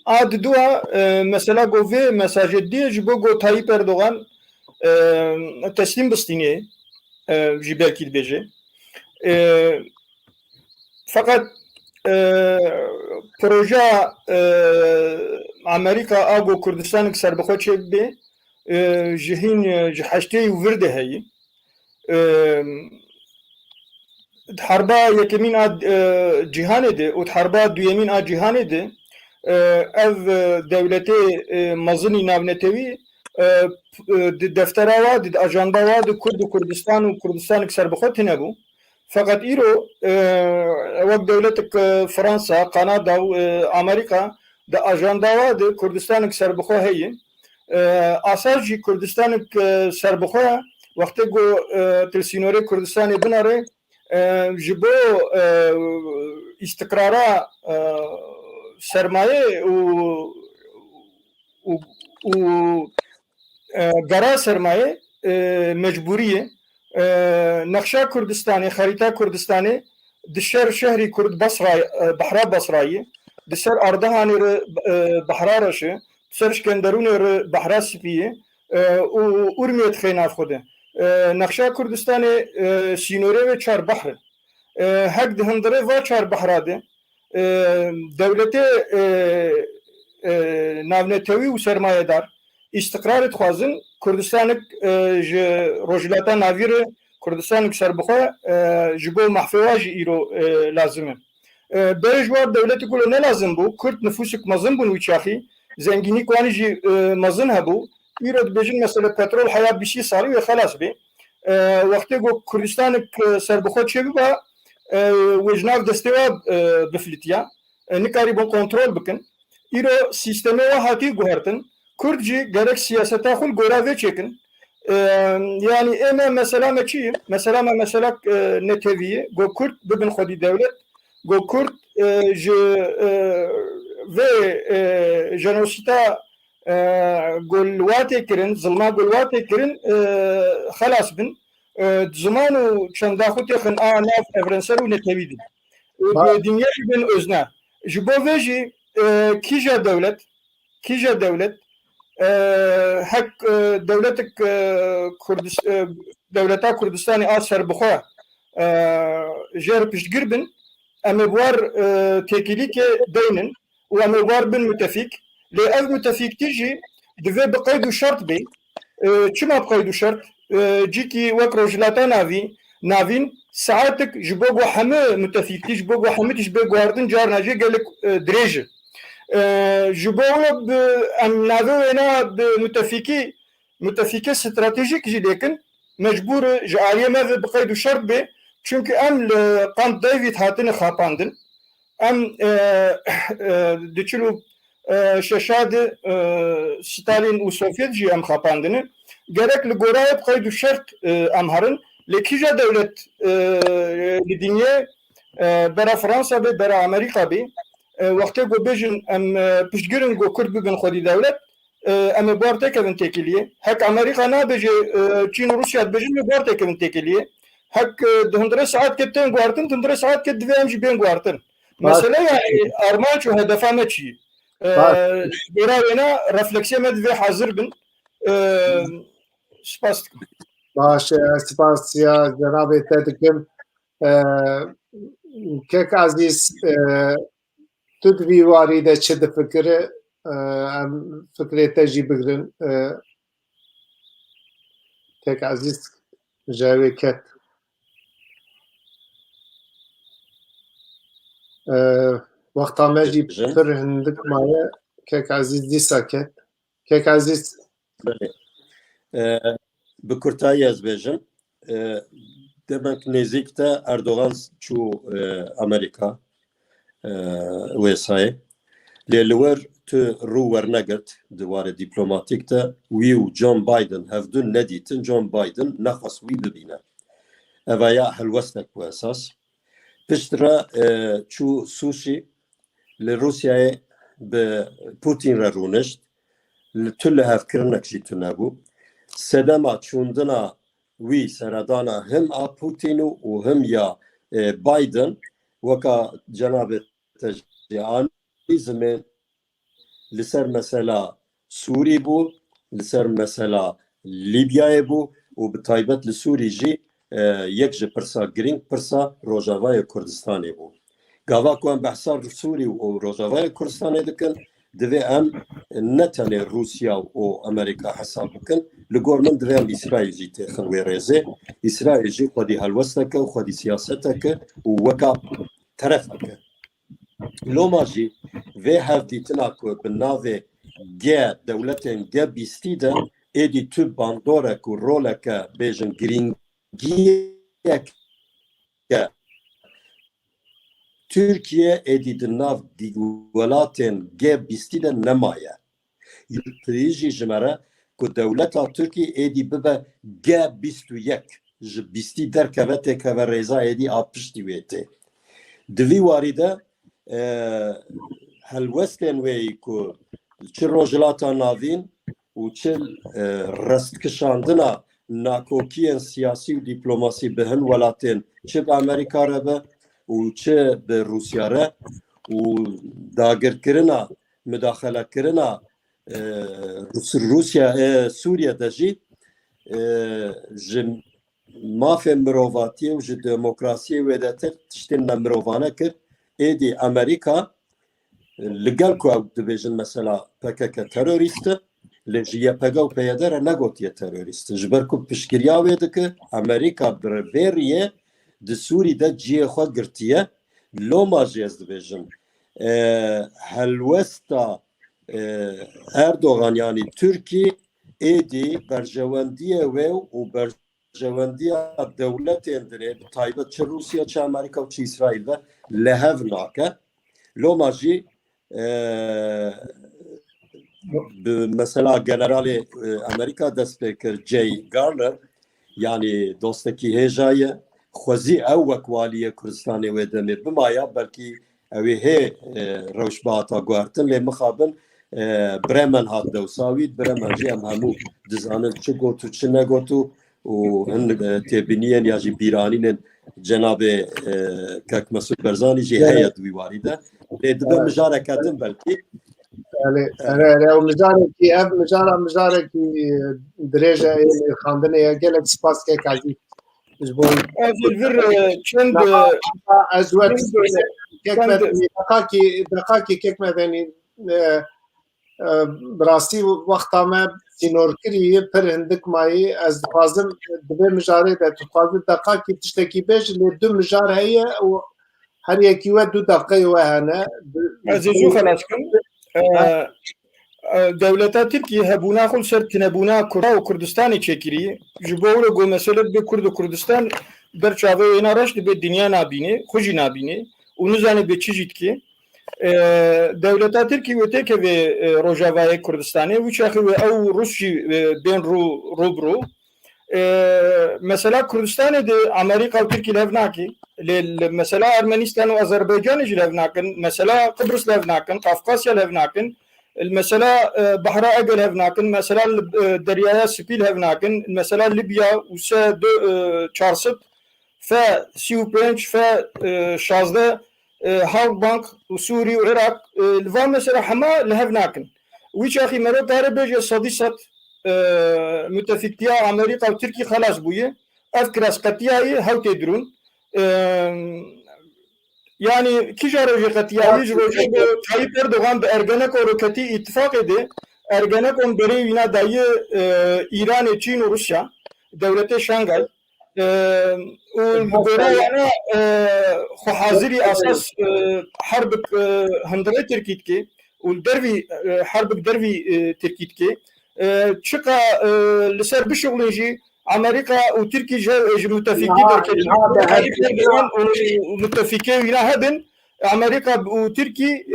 a diduwa mesela go vê mesajê diye ji bo got Tayyip Erdogan teslîm bistînê jî belkî dibêje fakat proje Amerika ago Kurdistanek serbixwe çêbibe ji hîn ji heştê û vir de heye harba yekemîn a cîhanê de û harba duyemîn a cîhanê de ev dewletê mezinî navnetewî di deftera wa di ajanda wa di Kurd û Kurdistan û Kurdistanek serbixwe tune bû fakat îro wek dewletek Fransa, Kanada û Amerîka di ajanda wa di Kurdistanek serbixwe heye asar jî Kurdistanek serbixwe wextê ku tirîsînorê Kurdistanê binare ji bo îstikrara sermaye û gera sermaye mecburiye nexşa Kurdistanê xerîta Kurdistanê di şer şehrî Kurd Behra Basrayê di ser Ardahanê re Behra Reşê ser Şkenderûnê re Behra Spîyê û Urmiyê dixê nav xwe de nexşa Kurdistanê sînorê ve çar behr hek di hindirê va çar behra de dewletê navnetewî û sermayedar îstiqrarê dixwazin Kurdistanek ji rojhilata navî re Kurdistanek serbixwe ji bo mehfê wa jî îro lazim e berê ji war dewletê ku ne lazim bû Kurd nüfusek mezin bûn wî çaxî zengînîk wanî jî mezin hebû îro dibêjin mesela petrol heya 20 salî wê xelas bê wextê ku Kurdistanek serbixwe çêbibe wê ji nav destê wa bifilîtiya nikarî bo kontrol bikin îro sîstemê wa hatî guhertin Kurd jî gerek siyaseta xwe gora vê çêkin yani ême mesela me çi mesela me mesela netevî got Kurd bibin xwedî dewlet got Kurd ji vê jenosîta golwatê kirin zilma golwatê kirin xelas bin ziman û çendaxwe têxin a nav evrensel û netewî din dinya jî bin özne ji bo vê jî kîja dewlet hek dewletek dewleta Kurdistanê a serbixwe jêr piştgir bin em ê war têkilîkê deynin û em ê war bin mütefîk lê ev mütefîktî jî divê bi qeyd û şert bê çima bi qeyd û şert cîkî wek rojhilata navîn saetek ji bo hemû mütefîktî ji bo hemû tîş bê guhardin carna jê gelek dirêj e ji bo em navê wêne bi müttefikê stratejîk jî lêkin mecbûr ji aliyê me ve bi qeyd û şert bê çünkü em li Camp David hatine xapandin em di çil û şeşadê Stalin û Sovyet jî em xapandine gerek li gorayê bi qeyd û şert em herin lê kîja dewlet li dinyê bera Fransa bê bera Amerîka bê wextê ku bêjin em piştgirin ku Kurd bibin xwedî dewlet em ê bar tekevin têkiliyê hek Amerîka nabêje Çîn û Rusya dibêjin ê bar tekevin têkiliyê hek di hundrê saet ket tên guartin di hundrê saet ket divê em jî bên guartin mesele yani armanc û hedefa me çi ye gora wêne refleksiya me divê hazir bin spas dikim باش سپاس یا جناب te dikim kek aziz tu di vî warî de çi difikire em fikrê te jî bigirin kek aziz ji evê ket wexta me jî pir hindik maye kek aziz dîsa ket kek aziz bi Kurtayî ez bêjim demek nêzik te Erdogan çû Amerîka wêsayê lê li wer tu rû wernegirt di warê dîplomatîk de wî û John Biden hevdûn nedîtin John Biden nexwest wî bibîne eva ya helwestek bu esas piştre çû Sûşî li Rusyayê bi Putin re rûnişt tu li hevkirinek jî tu nebû sedema çûndina wî seredana him a Putinû û him ya Biden weka cenabê te jî anîzmê li ser mesela Sûrî bû li ser mesela Lîbyayê bû û bi taybet li Sûrî jî yek ji pirsa girîng pirsa Rojavayê Kurdistanê bû gava ku em behsa Sûrî û Rojavayê Kurdistanê dikin divê em ne tenê Rusya û Amerîka hesab bikin li gor min divê em İsraîl jî têxin wê rêzê İsraîl jî xwedî helwesteke û xwedî siyaseteke û weka terefeke loma jî vê hevdîtina ku bi navê G dewletên G20 de êdî tu bandorek û roleke bêjin girîngiyek Türkiye êdî di nav welatên G20 de nemaye jî ji me re ku dewleta Tirkî êdî bibe G21 ji 20 derkeve têkeve rêza êdî a piştî wê tê di vî warî de helwestên wê ku çi rojhilata navîn û çi restkişandina nakokiyên siyasî û dîplomasî bi hin welatên çi bi Amerîka re be û çi bi Rusya re û dagirkirina müdaxelekirina Rusya Sûriye de jî ji mafê mirovatiyê û ji demokrasiyê wê de tir tiştên nemirovane kir êdî Amerîka li gel ku ew dibêjin mesela PKK terorîst e lê ji YPG û PYD re negotiye terorîst ji ber ku piştgiriya wê dike Amerîka bi vê rêyê di Sûrî de ciyê xwe girtiye loma jî ez dibêjim helwesta Erdogan yani Türkî êdî berjewendiyê wê û berjewendiya dewletên dirê bi taybet çi Rusya çi Amerîka û çi İsraîl ve lehev nake loma jî mesela generalê Amerîka dest pê kir Jay Garner yani dostekî hêjayê xwezî ew wek waliyê Kurdistanê wê demê bimaya belkî ew ê hê rewş bihata guhertin lê mixabin Bremen hat dewsawî Bremen jî em hemû dizanin çi got û çi negot û hin têbîniyên ya jî bîranînên cenabê Kek Mesûd Barzanî jî heye di wî warî de lê dibe mijareke din belkî ew mijarekî ev mijarekî dirêj e xandinê ye gelek spas kek azîz ji bo çend ez we deqakî kek me venî birastî wexta me sînorkirî pir hindik mayî ez dixwazim divê mijarê de tu dixwazim deqakî tiştekî bêj lê du mijar heye û her yekî we du deqeyê we hene ez ê zû xelas kim devleta Türkiye hebûna xwe ser tinebûna Kurda û Kurdistanê çêkirî ji bo were got mesele bê Kurd û Kurdistan berçavê wêna reş dibe dinya nabîne xwe jî nabîne û nizane bê çi jî dike devleta Türkiye wê têkevê Rojavayê Kurdistanê wî çaxî wê ew Rûs jî bên rûbirû mesela Kurdistanê de Amerîka û Tirkiye lev nakê mesela Ermenistan û Azerbaycanê jî lev nakin mesela Kıbrıs lev nakin Kafkasya lev nakin mesela Bahra Egel lev nakin mesela Deryaya Spî lev nakin mesela Libya û se 400 fe 35 fe 16 Halkbank û Sûrî û Iraq li van mesela hema li hev nakin wî çaxî merot dare bêje sedî sed müttefiktiya Amerika û Tirkiye xelas bûye ev kirasqetiyayê hew tê dirûn yani kîja rojê qetiyayî ji rojê Tayyip Erdogan bi Ergenekon roketî îtifaqê de Ergenekon berê wîna daye İranê Çîn û Rusya devletê Şangay û li gorî wana xwehazirî asas herbik hundirê Tirkî dike û dervî herbik dervî Tirkî dike çiqa li ser bişuxulin jî Amerika û Tirkiye ji müttefikî derketin müttefikê wîna hebin Amerika û Tirkiye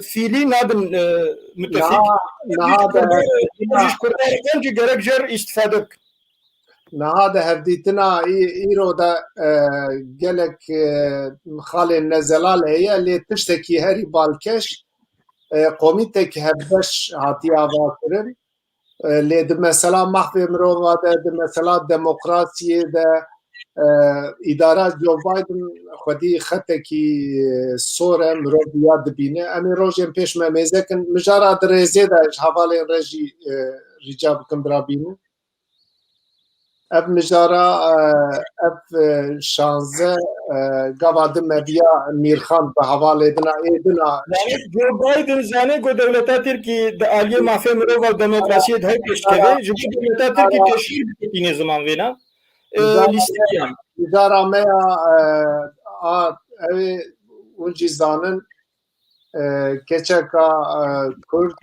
fîlî nabin müttefik Kurdaran jî gerek jer îstifade bikin Niha de hevdîtina îro de gelek mixalên nezelal heye lê tiştekî herî balkeş komîtekî hevbeş hatiye avakirin lê di mesela mahvê mirova de di mesela demokrasiyê de îdara Joe Biden xwedî xetekî sor e mirov ya dibîne em ê rojên pêş me mêzekin mijara di rêzê de ji hevalên re jî rica bikin birabînin ev mijara ev 16 gava di meviya Mîrxan bi hevalê dina êdina Joe Biden zane ku devleta Tirkiye di aliyê mafê mirova demokrasiyê de hev pêşkeve ji bo devleta Tirkiye teşhîr bikine ziman vêna lîstikiyan mijara me ya ew ê hûn jî zanin keçeka Kurd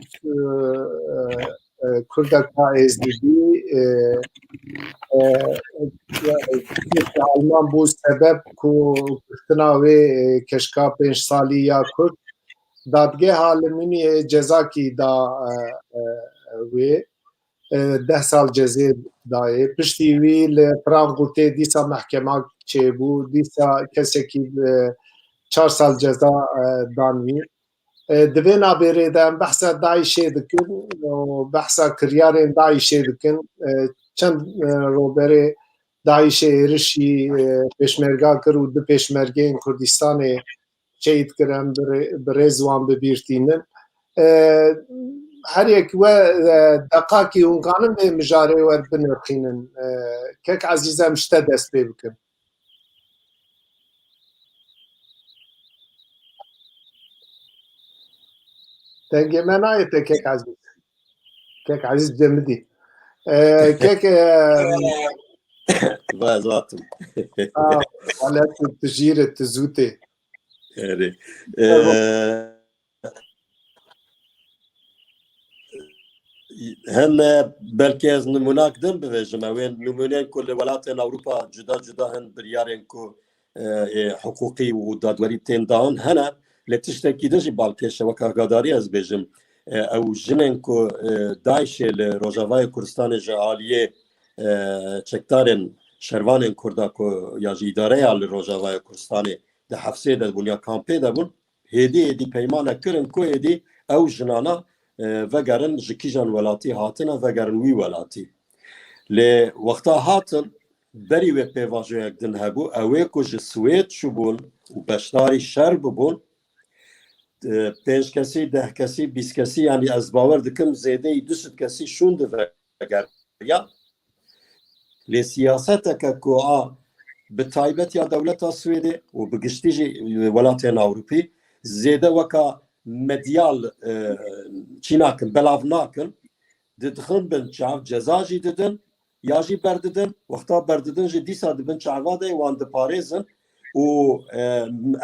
Kurdeka êzdîdî Alman bû sebeb ku girtina wê keşka 5 salî ya Kurd dadgeha li Mûnihê cezakî da wê 10 sal cezê dayê piştî wî li Frankfurtê dîsa mehkema çêbû dîsa kesekî 4 sal ceza dan wî di vê navbêrê de em behsa Daişê dikin û behsa kiryarên Daişê dikin çend roberê Daişê êrişî pêşmerga kir û di pêşmergeyên Kurdistanê şehîd kirin bi rêz wan bibîrtînin herek we deqakî hûn kanin vê mijarê wer binirxînin kek ezîz em ji te dest pê bikin dengê me nayê te kek ezîz cemidî kek Vazatım. tu jîre tu zûtê Yani hem belki ez numunak din bivêjim ew ên numuneyên ku li welatên Ewropa cuda cuda hin biryarên ku hukukî û dadwerî tên dan hene lê tiştekî de jî balkêş weka gadarî ez bêjim ew jinên ku Daişê li Rojavayê Kurdistanê ji aliyê çekdarên şervanên Kurda ku ya ji îdareya li Rojavayê Kurdistanê di hefsê de bûn ya kampê de bûn hêdî peymanek kirin ku hêdî ew jinana vegerin ji kîjan welatî hatine vegerin wî welatî lê wexta hatin berî wê pêvajoyek din hebû ew ê ku ji Swêd çûbûn û beşdarî şer bibûn 5 kesî 10 kesî 20 kesî yanî ez bawer dikim zêdeyî 200 kesî şûn divegeriya lê siyaseteke ku a bi taybet ya dewleta Swêdê û bi giştî jî welatên Ewropî zêde weka medyal çînakin belav nakin didixin bin çav ceza jî didin ya jî berdidin wexta berdidin jî dîsa dibin çavadê wan diparêzin û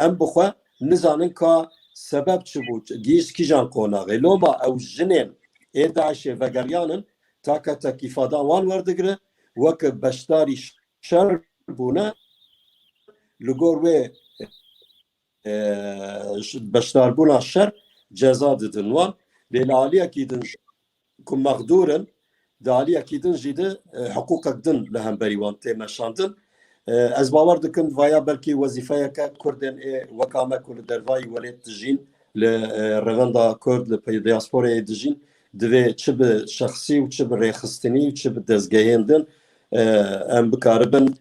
em bixwe nizanin ka sebep çi bû gîşt kîjan qonaxê loma ew jinên ê Daişê vegeryanin taka tekîfadan wan werdigire weke beşdarî şer bûne li gor wê beşdarbûna şer ceza didin wan lê li aliyekî din ku mexdûrin di aliyekî din jî de hiqûqek din li hemberî wan tê meşandin. Ez bawer dikim vaya belkî wezîfeyeke Kurdên ê weka me ku li dervayî welêt dijîn li revenda Kurd li diasporayê dijîn divê çi bi şexsî û çi bi rêxistinî û çi bi dezgehên din em bikaribin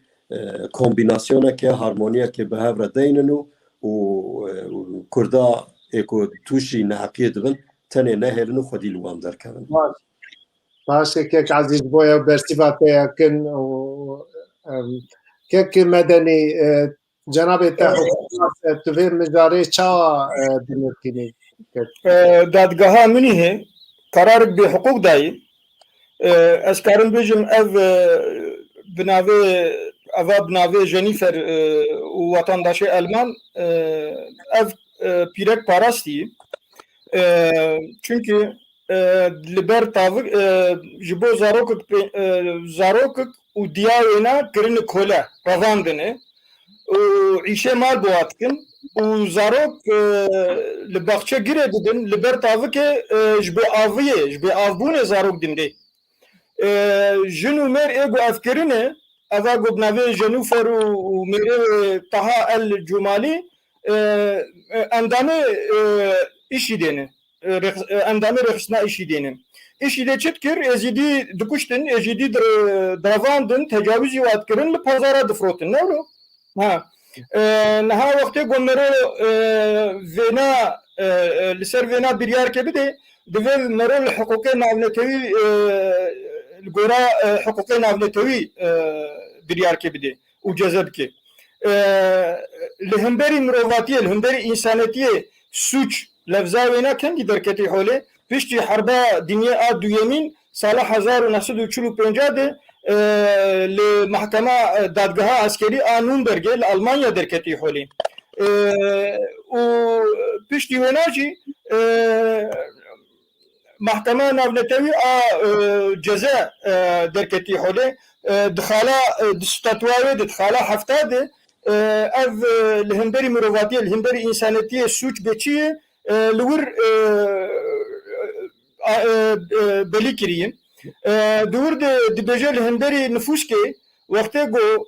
kombînasyoneke harmoniyekê bi hev re deynin û Kurda ê ku tûşî neheqiyê dibin tenê nehêlin û xwedî li wan derkevin. باشه کێک عزیز بۆیە بەرسیبا پێیەکن و کێک مەدەنی جەنابێ تا تuvê mijarê çawa dinirkînî دادگاها منی هê kararek bê hiqûq dayê ez karim bêjim ev binavê eva binavê Jenîfer û wetandaşê Elman ev pîrek parastî çünkü li ber tavik ji bo zarokek û diya wêne kirine kole revandine û îşe mal biwatkin û zarok li baxçe girê didin li ber tavikê ji bê aviyê ji bê avbûnê zarok dindê jin û mêr ê got evkirine eva got navê Jenîfer û mêrê Taha El Cumalî endamê îşî dêne endamê rexistina îşî dêne îşî dê çi dikir êzîdî dikuştin êzîdî diravandin tecavüzî wat kirin li pazara difrotin ne ro niha wextê got mero vêna li ser vêna biryarke bide divê mero li hiqûqê navnetewî li gora hiqûqê navnetewî biryarke bide û ceze bike li hemberî mirovatiyê li hemberî însanetiyê suç levza wêne kengî derketî holê piştî herba dîniyê a duyemîn sala 1945 de li mehkema dadgeha askerî a Nürnbergê li Almanya derketî holê û piştî wêne jî mehkema navnetewî a ceze derketî holê dixala di statûayê de dixala hefta de ev li hemberî mirovatiyê li hemberî însanetiyê suç bêçiyê li wir belî kiriye di wir de dibêje li hemberî nifûskê wextê got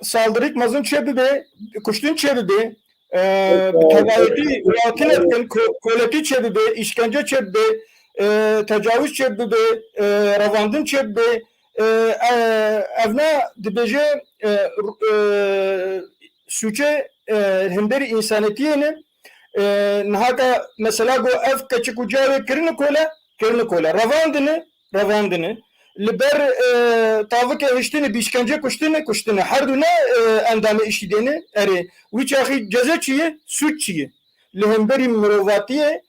saldırık mezin çe bibe kuştun çe bibe tevayeti rakinetin koleti çe bibe işkence çe bibe tecavüz çe bibe ravandın çe bibe evna dibêje suçe hemberî însanetiyê nihaka mesela got ev keçik û cavê kirine kole revandine li ber tavikê hiştinê bîşkence kuştinê her du ne endamê îşî dêne erê wî çaxî ceze çi ye suç çi ye li hemberî mirovatiyê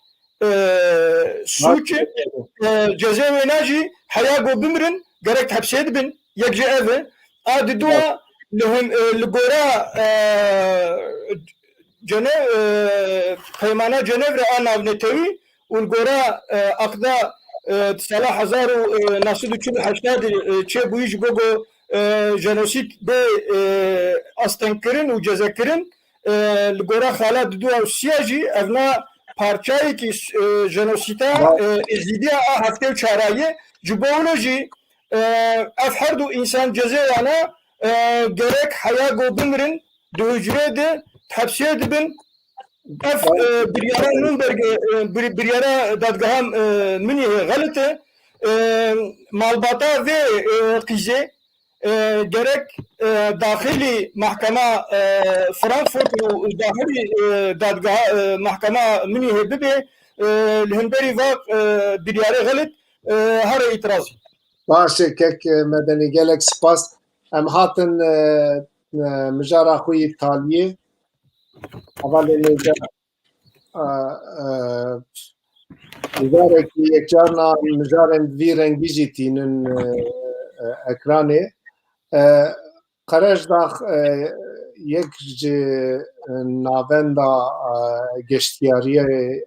suç ceze wêne jî heya got bimirin gerek hepsê dibin yek ji ev e a di duwa li gora peymana Cenevre a navnetewî û li gora aqda sala 1948 çê bûyî ji bo jenosîd bê astenkirin û cezekirin li gora xala di duwa Rûsya jî evna parçayekî jenosîda êzîdiya a heftê û çarayê ji bo wilo jî ev her du însan ceze wana gerek heya got bimirin di hicrê de hepsê dibin ev biryara Nürnberg biryara dadgeha minî xelit e malbata vê qîzê gerek daxilî mehkema Frankfurt û daxilî dadgeha mehkema minî hê bibe li hemberî va biryarê xelit here îtirazî باشه کێک مەدەنی gelek spas em hatin mijara xwe yê taliyê hevalê nêze mijarekî yekcarna mijarên vî rengî jî tînin ekranê qereş dax yek ji navenda geştiyariye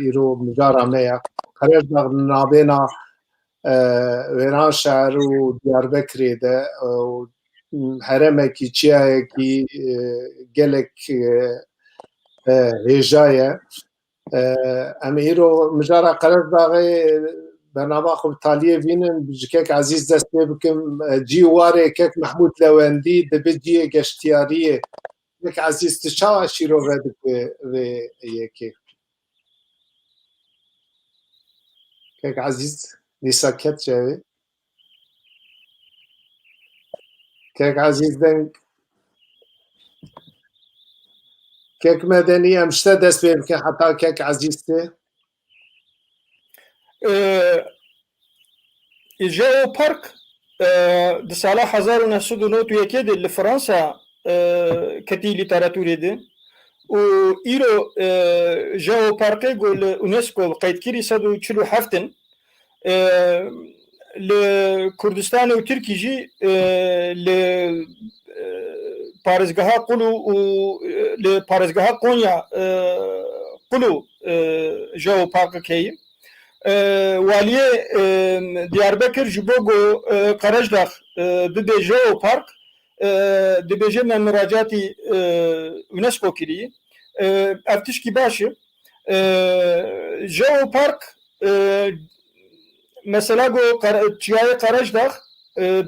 îro mijara me ye Qerejdağ navêna wêran şehir û Diyarbekirê de heremekî çiyayekî gelek hêja ye em îro mijara Qerejdağê bername xwe bi taliyê bînin ji kek ezîz dest pê bikim cî warê kek Mehmûd Lewendî dibe ciyê geştiyariyê kek ezîz tu çawa şîrove dike vê yekê kek ezîz dîsa ket çavê kek ezîz deng kek medenî em ji te dest pê bikin heta kek ezîz tê Jeopark di sala 1991 de li Fransa ketî lîteratûrê de û îro Jeoparkê got li UNESCO qeydkirî 147 li Kurdistanê û Tirkî jî li parêzgeha Qulû û li parêzgeha Konya Qulû Jeoparkek heye Waliyê Diyarbekir ji bo ku Qerejdağ bibe Jeopark dibêje me miracatî UNESCO kiriye ev tişkî baş e Jeopark mesela ku çiyayê Qerejdağ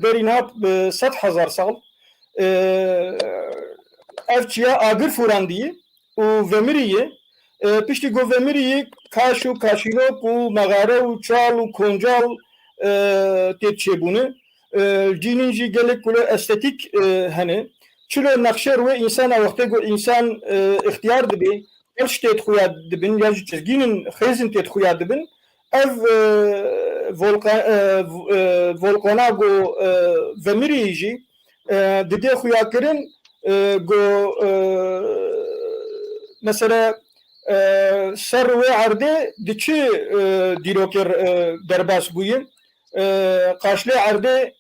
berîna 100,000 sal ev çiya agir fûrandiye û vemirî ye piştî ku vemirî kaş û kaşînok û meğare û çal û koncal tê çêbûne cînîn jî gelek ku estetik hene çilo nexşer wê însan a wextê ku însan ixtiyar dibe ev ji tê xuya dibin ya jî çizgînên xêzin tê xuya dibin ev volkana ku vemirî jî didê xuyakirin ku mesela ser wê erdê di çi dîrokê derbas bûye qaşlê erdê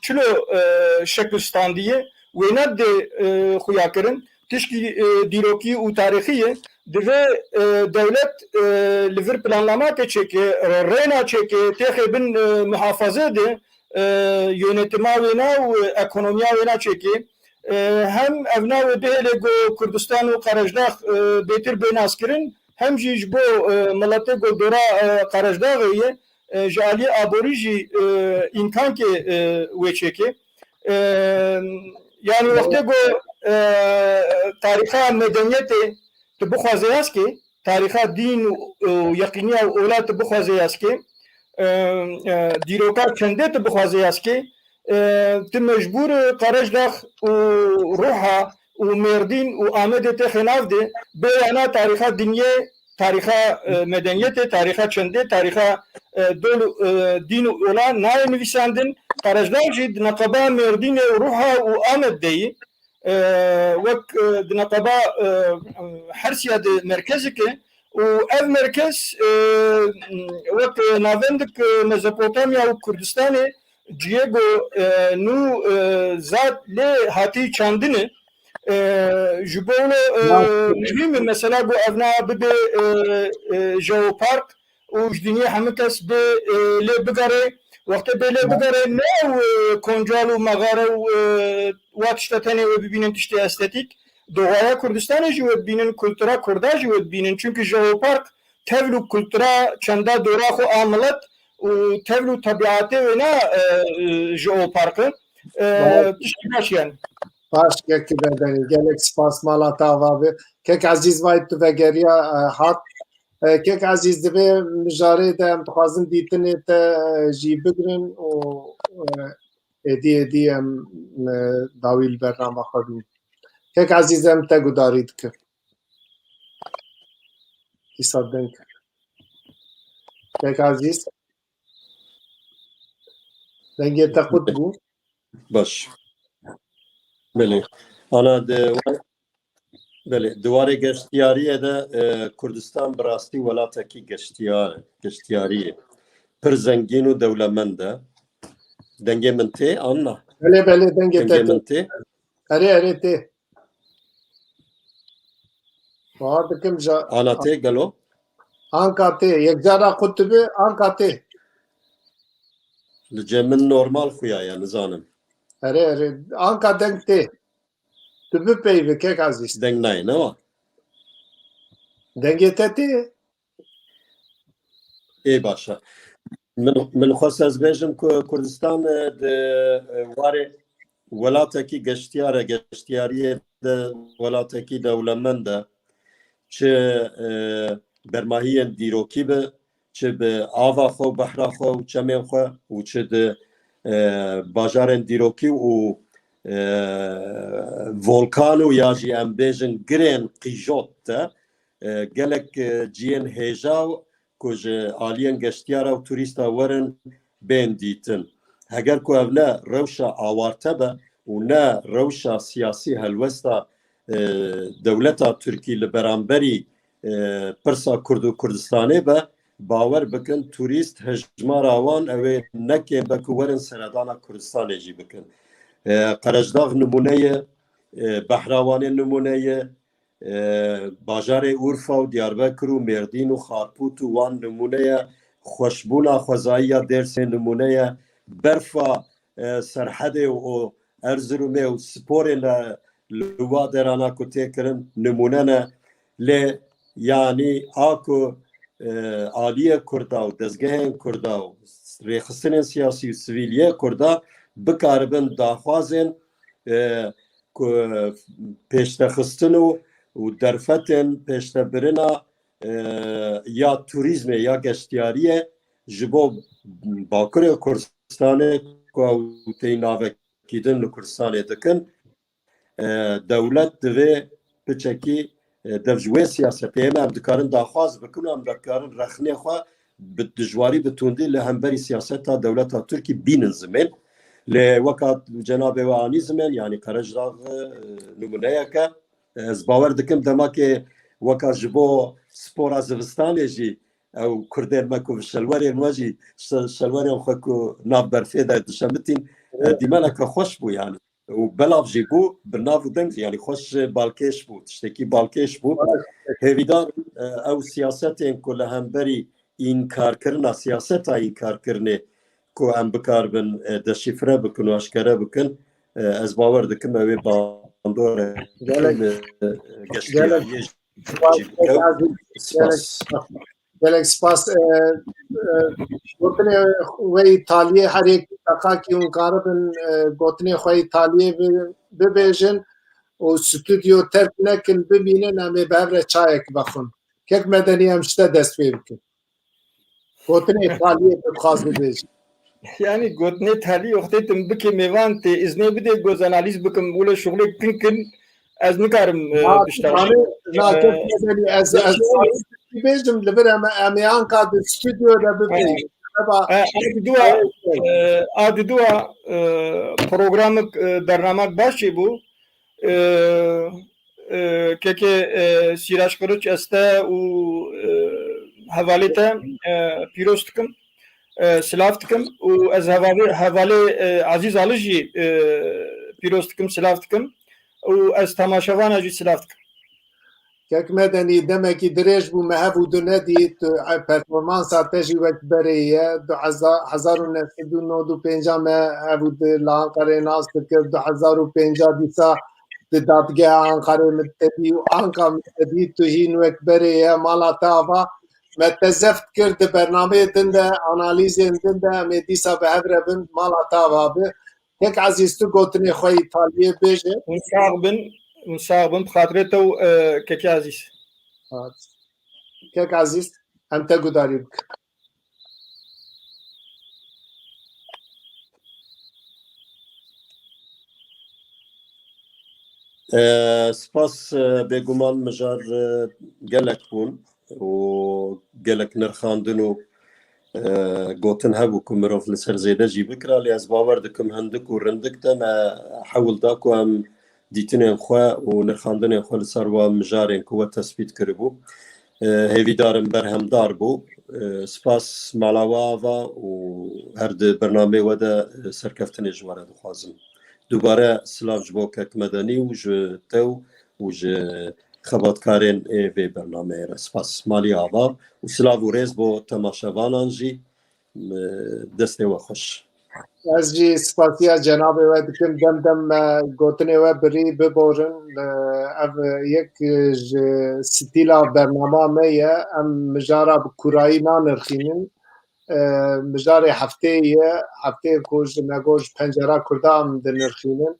çilo şekil standiye wê ne dê xuyakirin tişkî dîrokî û tarîxî ye divê dewlet li vir planlamakê çêke rêna çêke têxê bin muhafazê de yönetima wêne û ekonomiya wêne çêke hem ev navê bihêlê ku Kurdistan û Qerejdağ bêtir bênazkirin hem jî ji bo miletê ku dora Qerejdağê ye ji aliyê aborî jî îmkankê wê çêke yani wextê ku tarîxa medeniyetê tu bixwaze yaskê tarîxa dîn û yeqîniya ola tu bixwaze yaskê dîroka kendê tu bixwaze yaskê tu mecbûr Qerejdağ û Ruha û Mêrdîn û Amedê tê xênav de bêyana tarîxa dinyê tarîxa medeniyetê tarîxa çendê tarîxa dol dîn û ola nayê nivîsandin Qerejdağ jî di neqeba Mêrdînê û Ruha û Amed de yî wek di neqeba Hersiya di merkezeke û ev merkez wek navendik Mezopotamya û Kurdistanê ciyê ku nû zat lê hatî çandine ji bo mühim mesela ku ev na bibe Jeopark û ji dinyê hemû kes bê lê bigere wextê bê lê bigere ne koncal û meğare û wa tişta tenê wê bibînin tiştê estetik doğaya Kurdistanê jî wê bibînin kultura Kurda jî wê bibînin çünkü Jeopark tevl û kultura çenda dora xwe a milet û tevl û tebiatê wêne Jeoparkê tiştî baş yani baş kekî bedenî gelek spas mala te ava bê kek ezîz vay tu vegeriya hat kek ezîz divê mijarê de em dixwazin dîtinê te jî bigirin û êdî em dawî li bername xwe bînin kek ezîz em te gudarî dikin îsa deng kek ezîz dengê te qut bû باش بله انا بله دواره گشتیاریه ده کردستان براستی ولاتکی گشتیاریه پر زنگین و دولمنده دنگه من تی آنا bele dengê دنگه من te تی erê tê واردكم جا Anate gelo. أنكاتي يكجارا قطبي أنكاتي Li cemin normal xuya ya nizanim. أري أنكا دنكتي تبي بيبي كيك عزيز Deng nayê ne wa? دنجتتي Ê başa. Min xwest ez bêjim ku Kurdistan di warê welatekî geştyar e geştyariyê de welatekî dewlemend e çi bermahiyên dîrokî bi çi bi ava xwe behra xwe û çemên xwe û çi di bajarên dîrokî û volkan û ya jî em bêjin girên qîjot de gelek ciyên hêja ku ji aliyên geştyara û turîsta werin bên dîtin. Heger ku ev ne rewşa awarte be û ne rewşa siyasî helwesta dewleta Tirkî li beramberî pirsa Kurd û Kurdistanê be bawer bikin turîst hejmara wan ew ê nekên be ku werin seredana Kurdistanê jî bikin. Qerejdağ nimûneye, Behrawanê nimûneye, bajarê Urfa û Diyarbekir û Mêrdîn û Xarpût û wan nimûneye, xweşbûna xwezayiya Dêrsê nimûneye, berfa serhedê û Erzurumê û sporê li wa derana ku tê kirin nimûne ne lê yanî a ku aliyê Kurda û dezgehên Kurda û rêxistinên siyasî û sivîliyê Kurda bikaribin daxwazên ku pêştexistin û derfetên pêştebirina ya turîzmê ya geştyariyê ji bo Bakurê Kurdistanê ku ew tê navekîdin li Kurdistanê dikin dewlet divê piçekî dev ji wê siyasetê em dikarin daxwaz bikin û em dikarin rexnê xwe bi dijwarî bi tundî li hemberî siyaseta dewleta Tirkî bînin zimên lê weka cenabê we anî zimên yanî Qerejdağ nimûneyeke ez bawer dikim demakê weka ji bo spora zivistanê jî ew Kurdên me ku şelwerên we jî şelwerên xwe ku nav berfê de dişemitîn dîmeneke xweş bû yanî û belav jî bû bi nav û deng yanî xweş balkêş bû tiştekî balkêş bû hêvîdar ew siyasetên ku li hemberî înkarkirina siyaseta înkarkirinê ku em bikaribin deşîfre bikin û eşkere bikin ez bawer dikim ew ê bandorek geştyariyê jî bike spas. gelek spas gotinê wê Îtalyê herêk teqakî hûn karibin gotinê xwe Îtalyê bibêjin û stûdyo terk nekin bibînin em ê bi hev re çayek vexwin kek medenî em ji te dest pê bikin gotinê Îtalyê bixwaz bibêjin Yani gotne tali yoxtetim bike mevan te izne bide goz analiz bikim wile şuğle kinkin ez nikarim biştarim. kek medenî ez bibêjim li vir em ê anka di stûdyoda bibêjin Adi dua programık bernamak başçı bu. Keke Siraç Kılıç este u havalete piroz tıkım silav tıkım u ez havale Aziz Ali jî piroz tıkım silav tıkım u ez tamaşavana jî silav tıkım. kek medenî demekî dirêj bû me hev û du nedî tu performansa te jî wek berê ye 1995 me hev û di li Ankarê nas dikir 2005 dîsa di dadgeha Ankarê mittedî û Anka mittedî tu hîn wek berê ye mala te ava me te zeft kir di bernameyê din de analîzên din de em ê dîsa bi hev re bin mala te ava bi kek ezîz tu gotinê xwe Îtalyê bêje Sağ bin bixatirê te û keke Aziz. kek ezîz em te gudarî bikin Spas bêguman mijar gelek bûn û gelek nirxandin û gotin hebû ku mirov li ser zêde jî bikira lê ez bawer dikim hindik û rindik de me hewil da ku em dîtinên xwe û nirxandinên xwe li ser wan mijarên ku we tespît kiribû hêvîdarin berhemdar bû spas mala we ava û her di bernameyê we de serkeftinê ji we re dixwazim. Dubare silav ji bo kek medenî û ji te û ji خباتکارên vê bernameyê re spas malî ava û silav û rêz bo temaşevanan jî destê we xweş. Ez jî spasiya cenabê we dikim dem gotinê we birî biborin ev yek ji stîla bernama me ye em mijara bi kurayî nanirxînin mijarê hefteyê ye hefteyê ku ji me got ji pencera Kurda em dinirxînin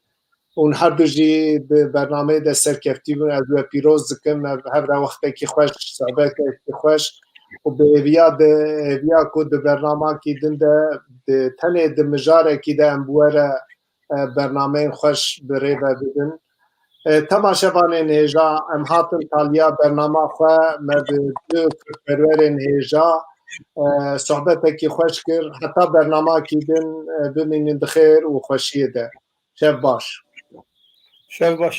û her du jî bi bernameyê de serkeftî bûn ez we pîroz dikim ev hevra wextekî xweş sohbetekî xweş û bi hêviya ku di bernamakî din de tenê di mijarekî de em bi were bernameyên xweş bi rê ve bidin. Temaşevanên hêja em hatin taliya bernama xwe me bi du perwerên hêja sohbetekî xweş kir heta bernamakî din bimînin di xêr û xweşiyê de. Şev baş. Şev baş.